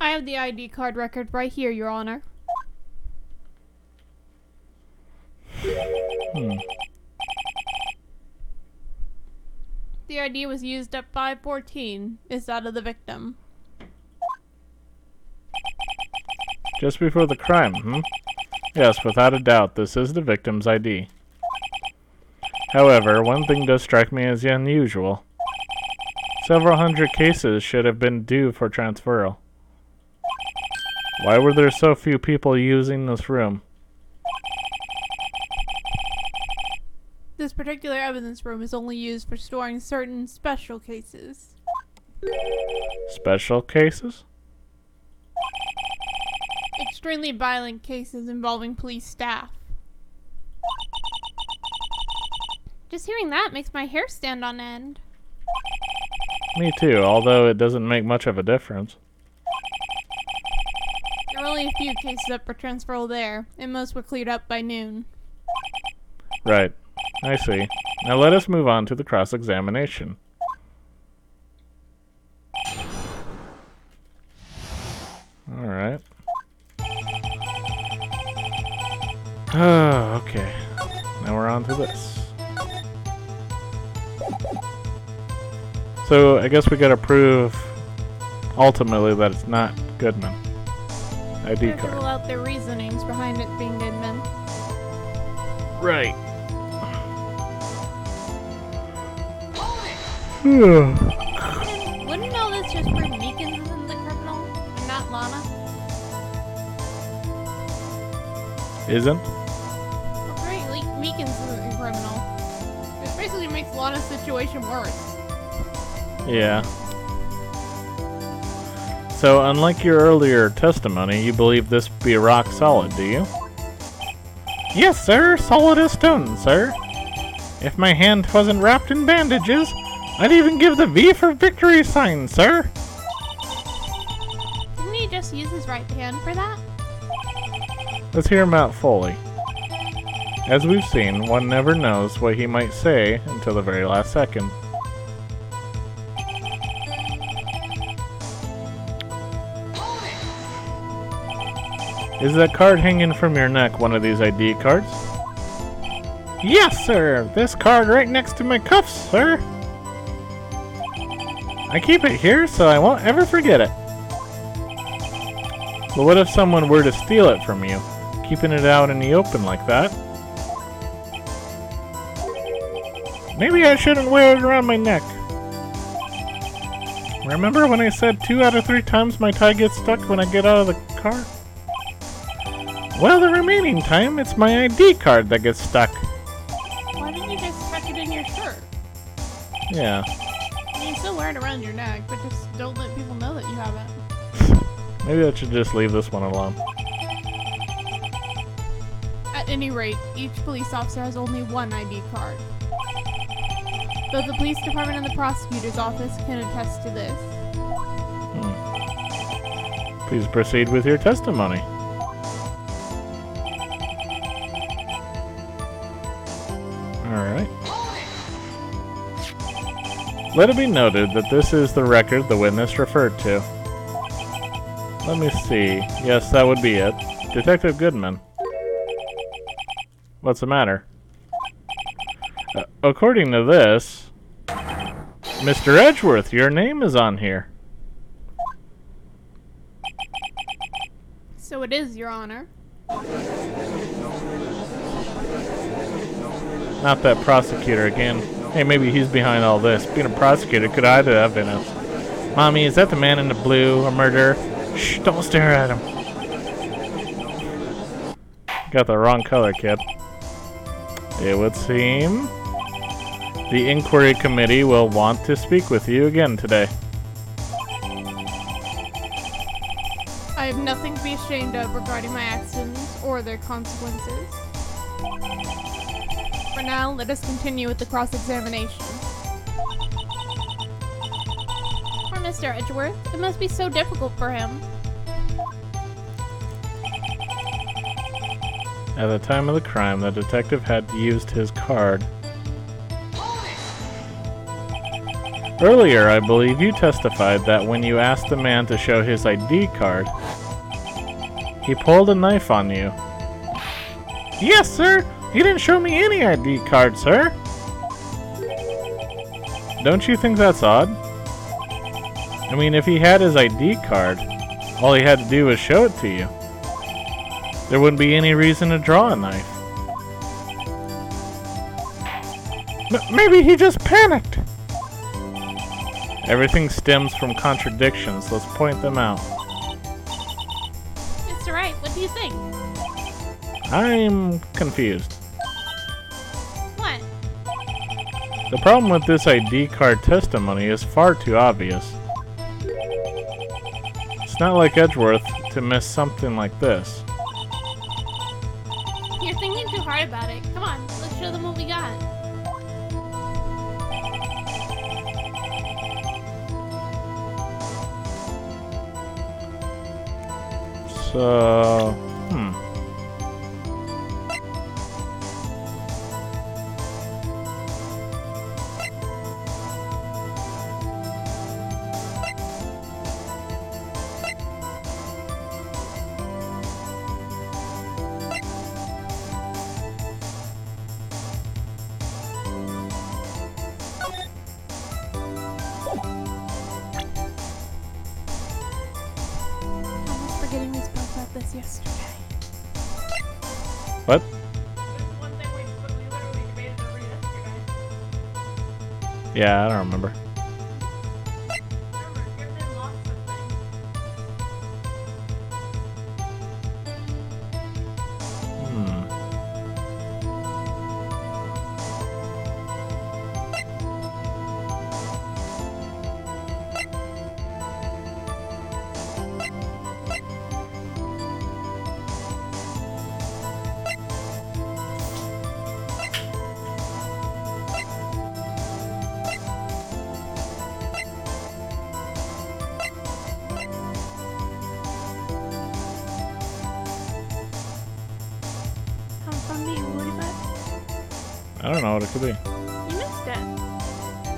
I have the ID card record right here, Your Honor. The ID was used at 5:14. Is that of the victim? Just before the crime, Yes, without a doubt, this is the victim's ID. However, one thing does strike me as unusual. Several hundred cases should have been due for transferal. Why were there so few people using this room? This particular evidence room is only used for storing certain special cases. Special cases? Extremely violent cases involving police staff. Just hearing that makes my hair stand on end. Me too, although it doesn't make much of a difference. It really only a few cases up for transferal there, and most were cleared up by noon. Right. I see. Now let us move on to the cross-examination. Alright. Oh, okay. Now we're on to this. So, I guess we gotta prove, ultimately, that it's not Goodman. ID They card. rule out their reasonings behind it being Goodman. Right. And wouldn't all this just prove Meekins isn't the criminal, and not Lana? Isn't? Apparently, Meekins isn't the criminal. This basically makes Lana's situation worse. Yeah. So, unlike your earlier testimony, you believe this to be rock solid, do you? Yes, sir. Solid as stone, sir. If my hand wasn't wrapped in bandages, I'd even give the V for victory sign, sir. Didn't he just use his right hand for that? Let's hear him out fully. As we've seen, one never knows what he might say until the very last second. Is that card hanging from your neck one of these ID cards? Yes, sir! This card right next to my cuffs, sir! I keep it here so I won't ever forget it. But what if someone were to steal it from you? Keeping it out in the open like that? Maybe I shouldn't wear it around my neck. Remember when I said 2 out of 3 times my tie gets stuck when I get out of the car? Well, the remaining time, it's my ID card that gets stuck. Why didn't you just tuck it in your shirt? Yeah. You can still wear it around your neck, but just don't let people know that you have it. Maybe I should just leave this one alone. At any rate, each police officer has only one ID card. Both the police department and the prosecutor's office can attest to this. Please proceed with your testimony. Alright. Let it be noted that this is the record the witness referred to. Let me see. Yes, that would be it. Detective Goodman. What's the matter? According to this, Mr. Edgeworth, your name is on here. So it is, Your Honor. Not that prosecutor again. Hey, maybe he's behind all this. Being a prosecutor could hide evidence. Mommy, is that the man in the blue, a murderer? Shh, don't stare at him. Got the wrong color, kid. It would seem the inquiry committee will want to speak with you again today. I have nothing to be ashamed of regarding my actions or their consequences. For now, let us continue with the cross-examination. Poor Mr. Edgeworth. It must be so difficult for him. At the time of the crime, the detective had used his card. Earlier, I believe you testified that when you asked the man to show his ID card, he pulled a knife on you. Yes, sir! He didn't show me any ID card, sir! Don't you think that's odd? I mean, if he had his ID card, all he had to do was show it to you. There wouldn't be any reason to draw a knife. Maybe he just panicked! Everything stems from contradictions. Let's point them out. Mr. Wright, what do you think? I'm confused. What? The problem with this ID card testimony is far too obvious. It's not like Edgeworth to miss something like this. You're thinking too hard about it. Come on, let's show them what we got. So, I was forgetting we spoke about this yesterday. what? One thing we literally debated over yesterday. Yeah, I don't remember. Remember, there's been lots of things. How fun do you worry about? I don't know what it could be. You missed it.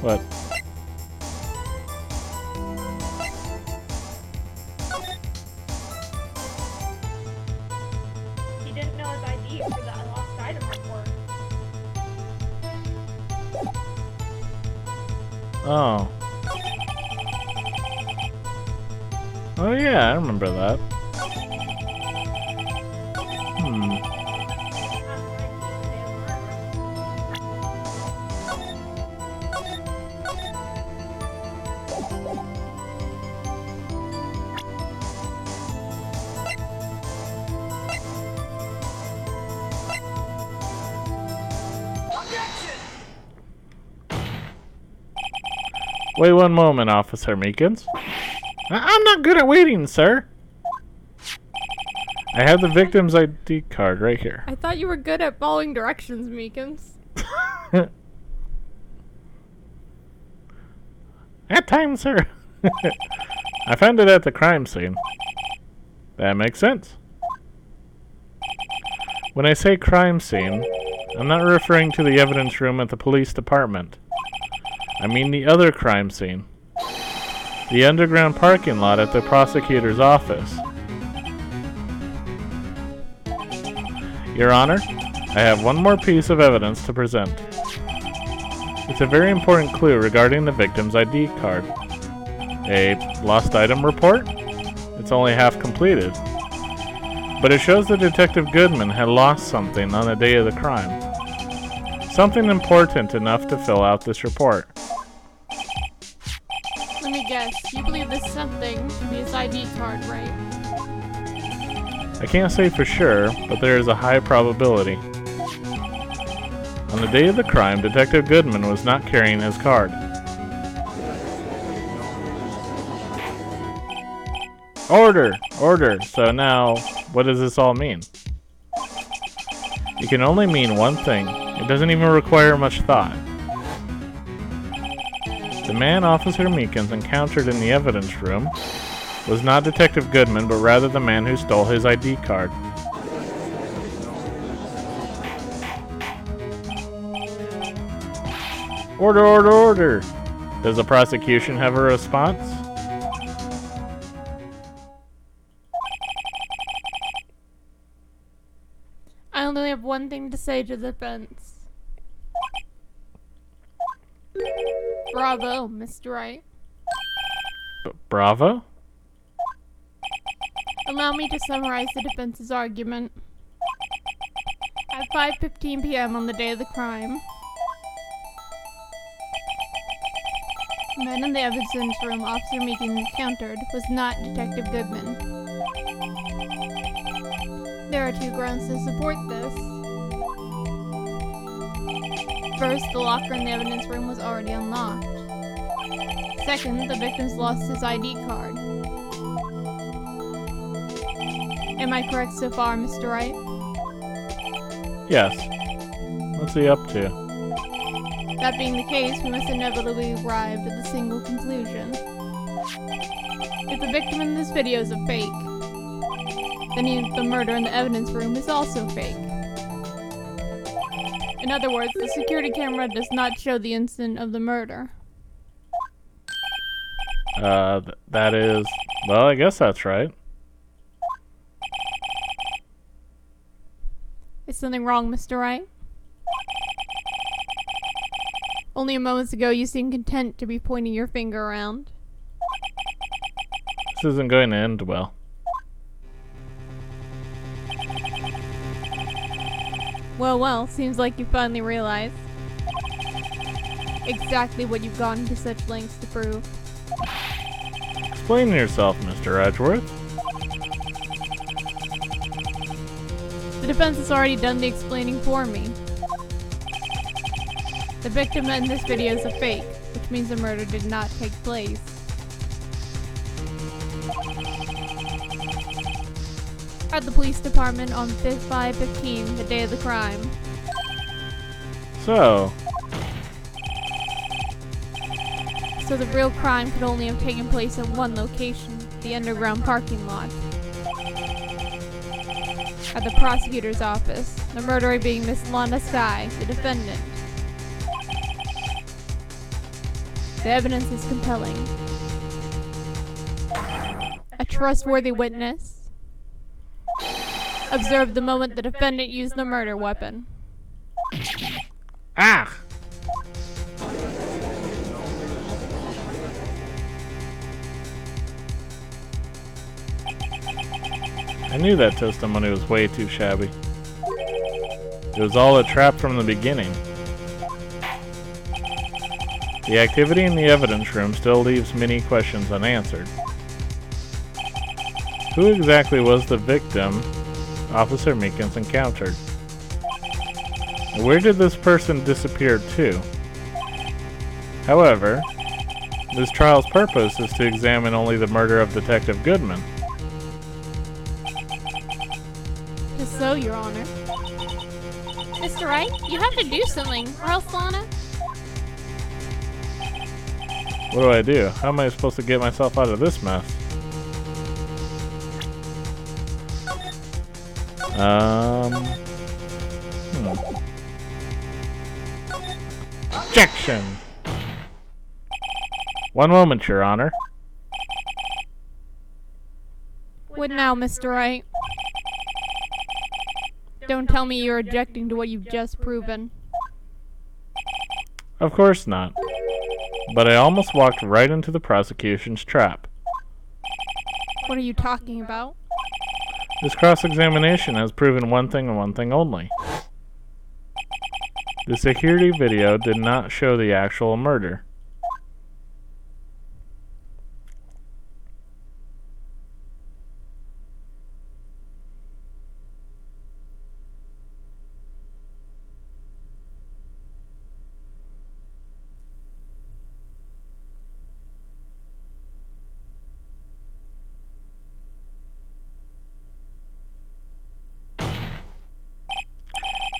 What? He didn't know his ID for that lost item report. Oh. Oh yeah, I remember that. Wait one moment, Officer Meekins. I'm not good at waiting, sir. I have the victim's ID card right here. I thought you were good at following directions, Meekins. At times, sir. I found it at the crime scene. That makes sense. When I say crime scene, I'm not referring to the evidence room at the police department. I mean the other crime scene. The underground parking lot at the prosecutor's office. Your Honor, I have one more piece of evidence to present. It's a very important clue regarding the victim's ID card. A lost item report? It's only half completed. But it shows that Detective Goodman had lost something on the day of the crime. Something important enough to fill out this report. Let me guess. You believe this something to be his ID card, right? I can't say for sure, but there is a high probability. On the day of the crime, Detective Goodman was not carrying his card. Order! Order! So now, what does this all mean? It can only mean one thing. It doesn't even require much thought. The man Officer Meekins encountered in the evidence room was not Detective Goodman, but rather the man who stole his ID card. Order, order, order! Does the prosecution have a response? I only have one thing to say to the defense. Bravo, Mr. Wright. Bravo? Allow me to summarize the defense's argument. At 5:15 p.m. on the day of the crime, the man in the evidence room Officer Meekins encountered was not Detective Goodman. There are two grounds to support this. First, the locker in the evidence room was already unlocked. Second, the victim's lost his ID card. Am I correct so far, Mr. Wright? Yes. What's he up to? That being the case, we must inevitably arrive at the single conclusion. If the victim in this video is a fake, then the murder in the evidence room is also fake. In other words, the security camera does not show the instant of the murder. That is... Well, I guess that's right. Is something wrong, Mr. Wright? Only a moments ago you seemed content to be pointing your finger around. This isn't going to end well. Well, seems like you finally realized exactly what you've gone to such lengths to prove. Explain yourself, Mr. Edgeworth. The defense has already done the explaining for me. The victim in this video is a fake, which means the murder did not take place. At the police department on 5/15, the day of the crime. So the real crime could only have taken place at one location, the underground parking lot. At the prosecutor's office, the murderer being Miss Lana Sky, the defendant. The evidence is compelling. A trustworthy witness observed the moment the defendant used the murder weapon. Ah! I knew that testimony was way too shabby. It was all a trap from the beginning. The activity in the evidence room still leaves many questions unanswered. Who exactly was the victim Officer Meekins encountered? And where did this person disappear to? However, this trial's purpose is to examine only the murder of Detective Goodman. Just so, Your Honor. Mr. Wright, you have to do something, or else Lana... What do? How am I supposed to get myself out of this mess? Objection! One moment, Your Honor. What now, Mr. Wright? Don't tell me you're objecting to what you've just proven. Of course not. But I almost walked right into the prosecution's trap. What are you talking about? This cross-examination has proven one thing and one thing only. The security video did not show the actual murder.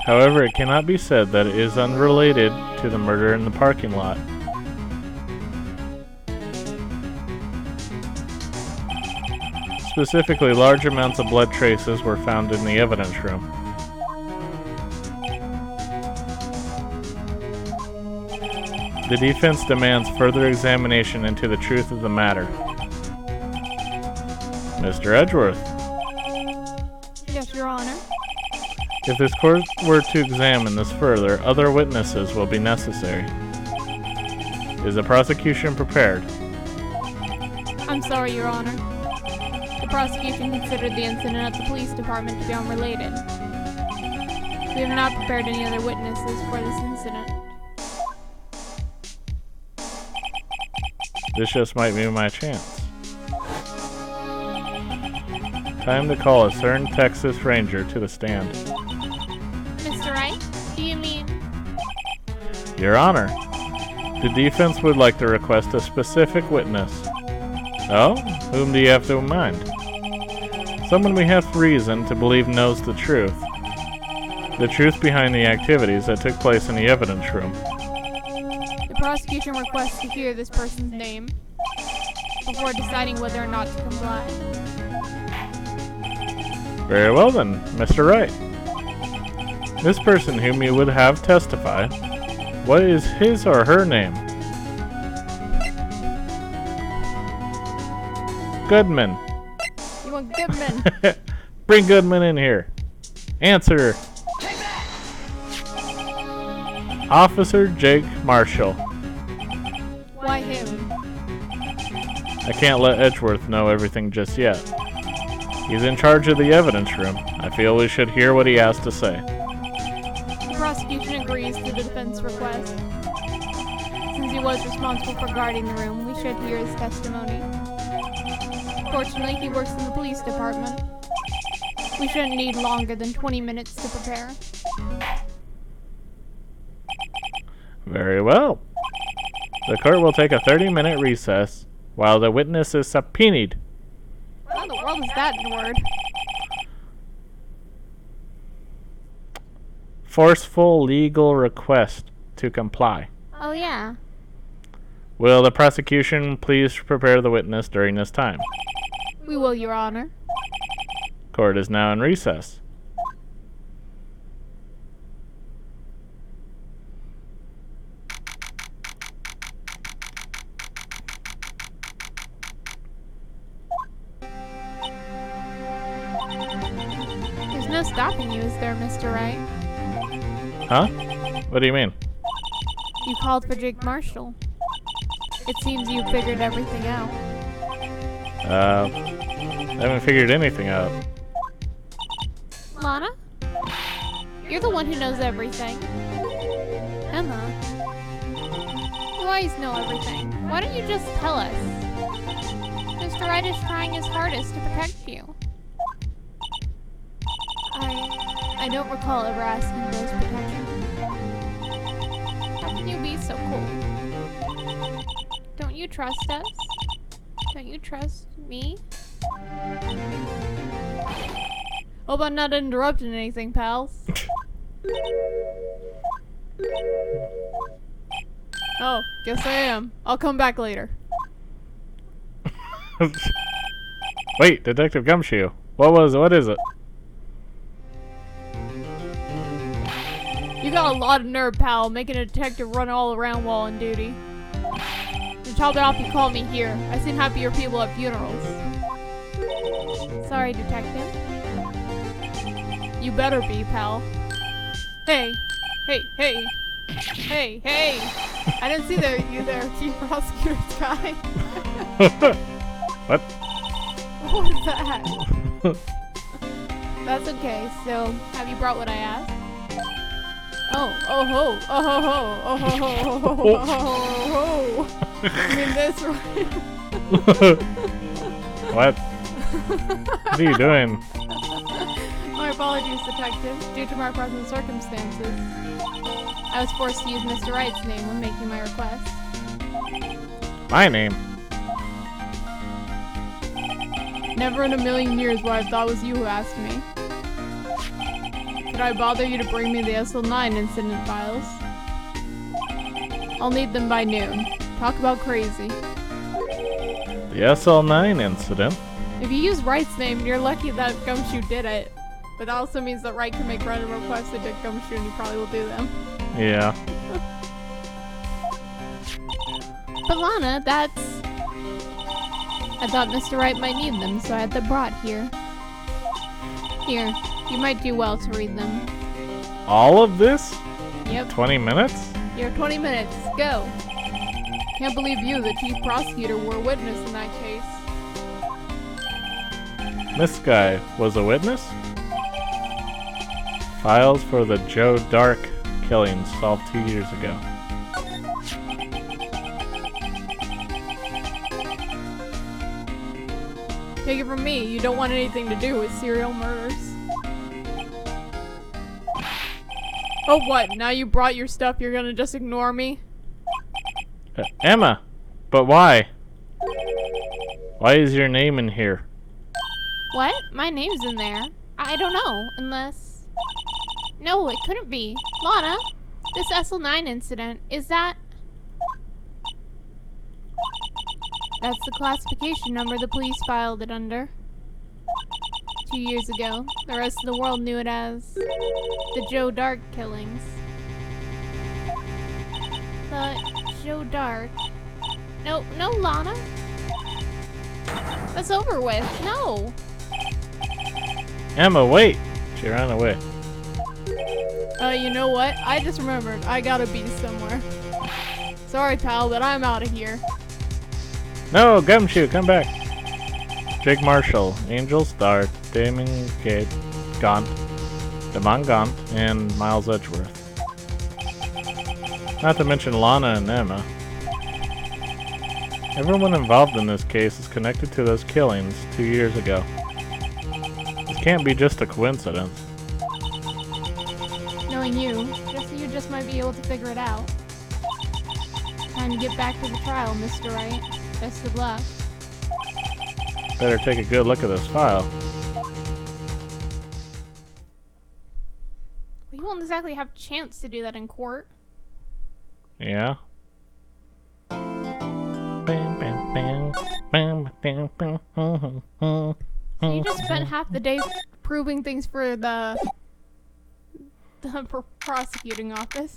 However, it cannot be said that it is unrelated to the murder in the parking lot. Specifically, large amounts of blood traces were found in the evidence room. The defense demands further examination into the truth of the matter. Mr. Edgeworth. Yes, Your Honor. If this court were to examine this further, other witnesses will be necessary. Is the prosecution prepared? I'm sorry, Your Honor. The prosecution considered the incident at the police department to be unrelated. We have not prepared any other witnesses for this incident. This just might be my chance. Time to call a certain Texas Ranger to the stand. Mr. Wright, do you mean... Your Honor, the defense would like to request a specific witness. Oh? Whom do you have in mind? Someone we have reason to believe knows the truth. The truth behind the activities that took place in the evidence room. The prosecution requests to hear this person's name before deciding whether or not to comply. Very well then, Mr. Wright. This person whom you would have testify, what is his or her name? Goodman. You want Goodman? Bring Goodman in here. Answer. Officer Jake Marshall. Why him? I can't let Edgeworth know everything just yet. He's in charge of the evidence room. I feel we should hear what he has to say. The prosecution agrees to the defense request. Since he was responsible for guarding the room, we should hear his testimony. Fortunately, he works in the police department. We shouldn't need longer than 20 minutes to prepare. Very well. The court will take a 30-minute recess while the witness is subpoenaed. What in the world is that word? Forceful legal request to comply. Oh yeah. Will the prosecution please prepare the witness during this time? We will, Your Honor. Court is now in recess. There's no stopping you, is there, Mr. Wright? Huh? What do you mean? You called for Jake Marshall. It seems you figured everything out. I haven't figured anything out. Lana? You're the one who knows everything. Emma? You always know everything. Why don't you just tell us? Mr. Wright is trying his hardest to protect you. I don't recall ever asking for his protection. How can you be so cold? Don't you trust us? Don't you trust me? Hope I'm not interrupting anything, pals. Oh, guess I am. I'll come back later. Wait, Detective Gumshoe. What is it? You got a lot of nerve, pal, making a detective run all around while on duty. Just how about you call me here? I've seen happier people at funerals. Sorry, detective. You better be, pal. Hey. Hey, hey. Hey, hey. I didn't see you there, Chief Prosecutor's guy. What? What was that? That's okay, so have you brought what I asked? Oh ho, oh ho ho, oh ho ho, oh ho ho, ho. I mean this, right? What? What are you doing? My apologies, detective. Due to my present circumstances, I was forced to use Mr. Wright's name when making my request. My name? Never in a million years would I have thought it was you who asked me. Could I bother you to bring me the SL9 incident files? I'll need them by noon. Talk about crazy. The SL9 incident? If you use Wright's name, you're lucky that Gumshoe did it. But that also means that Wright can make random requests to Dick Gumshoe and he probably will do them. Yeah. But Lana, that's... I thought Mr. Wright might need them, so I had them brought here. Here, you might do well to read them. All of this? Yep. 20 minutes? Your 20 minutes. Go. Can't believe you, the chief prosecutor, were a witness in that case. This guy was a witness? Files for the Joe Dark killing solved 2 years ago. Take it from me, you don't want anything to do with serial murders. Oh what, now you brought your stuff, you're gonna just ignore me? Emma! But why? Why is your name in here? What? My name's in there. I don't know, unless... No, it couldn't be. Lana, this SL9 incident, is that... That's the classification number the police filed it under. 2 years ago. The rest of the world knew it as the Joe Dark killings. But Joe Dark... No, Lana. That's over with. No. Emma, wait! She ran away. You know what? I just remembered. I gotta be somewhere. Sorry, pal, but I'm out of here. No, Gumshoe, come back. Jake Marshall, Angel Star, Damon Gaunt, Damon Gaunt, and Miles Edgeworth. Not to mention Lana and Emma. Everyone involved in this case is connected to those killings 2 years ago. This can't be just a coincidence. Knowing you just might be able to figure it out. Time to get back to the trial, Mr. Wright. Best of luck. Better take a good look at this file. We won't exactly have a chance to do that in court. Yeah. So you just spent half the day proving things for the prosecuting office.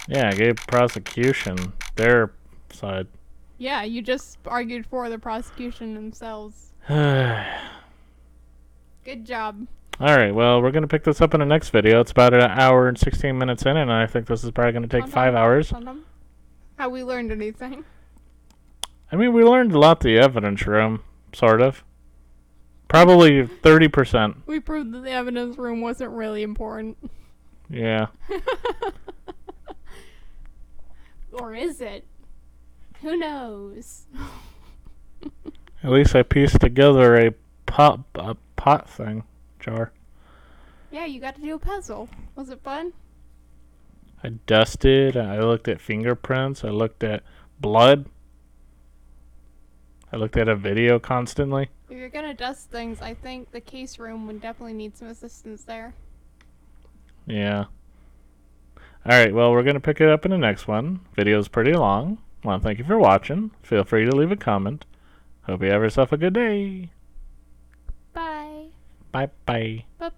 Yeah, I gave prosecution their side. Yeah, you just argued for the prosecution themselves. Good job. Alright, well, we're going to pick this up in the next video. It's about an hour and 16 minutes in, and I think this is probably going to take 5 hours. Have we learned anything? I mean, we learned a lot the evidence room, sort of. Probably 30%. We proved that the evidence room wasn't really important. Yeah. Or is it? Who knows? At least I pieced together a pot thing. Jar. Yeah, you got to do a puzzle. Was it fun? I dusted, I looked at fingerprints, I looked at blood. I looked at a video constantly. If you're gonna dust things, I think the case room would definitely need some assistance there. Yeah. Alright, well, we're going to pick it up in the next one. Video's pretty long. Well, thank you for watching. Feel free to leave a comment. Hope you have yourself a good day. Bye. Bye-bye. Bye-bye.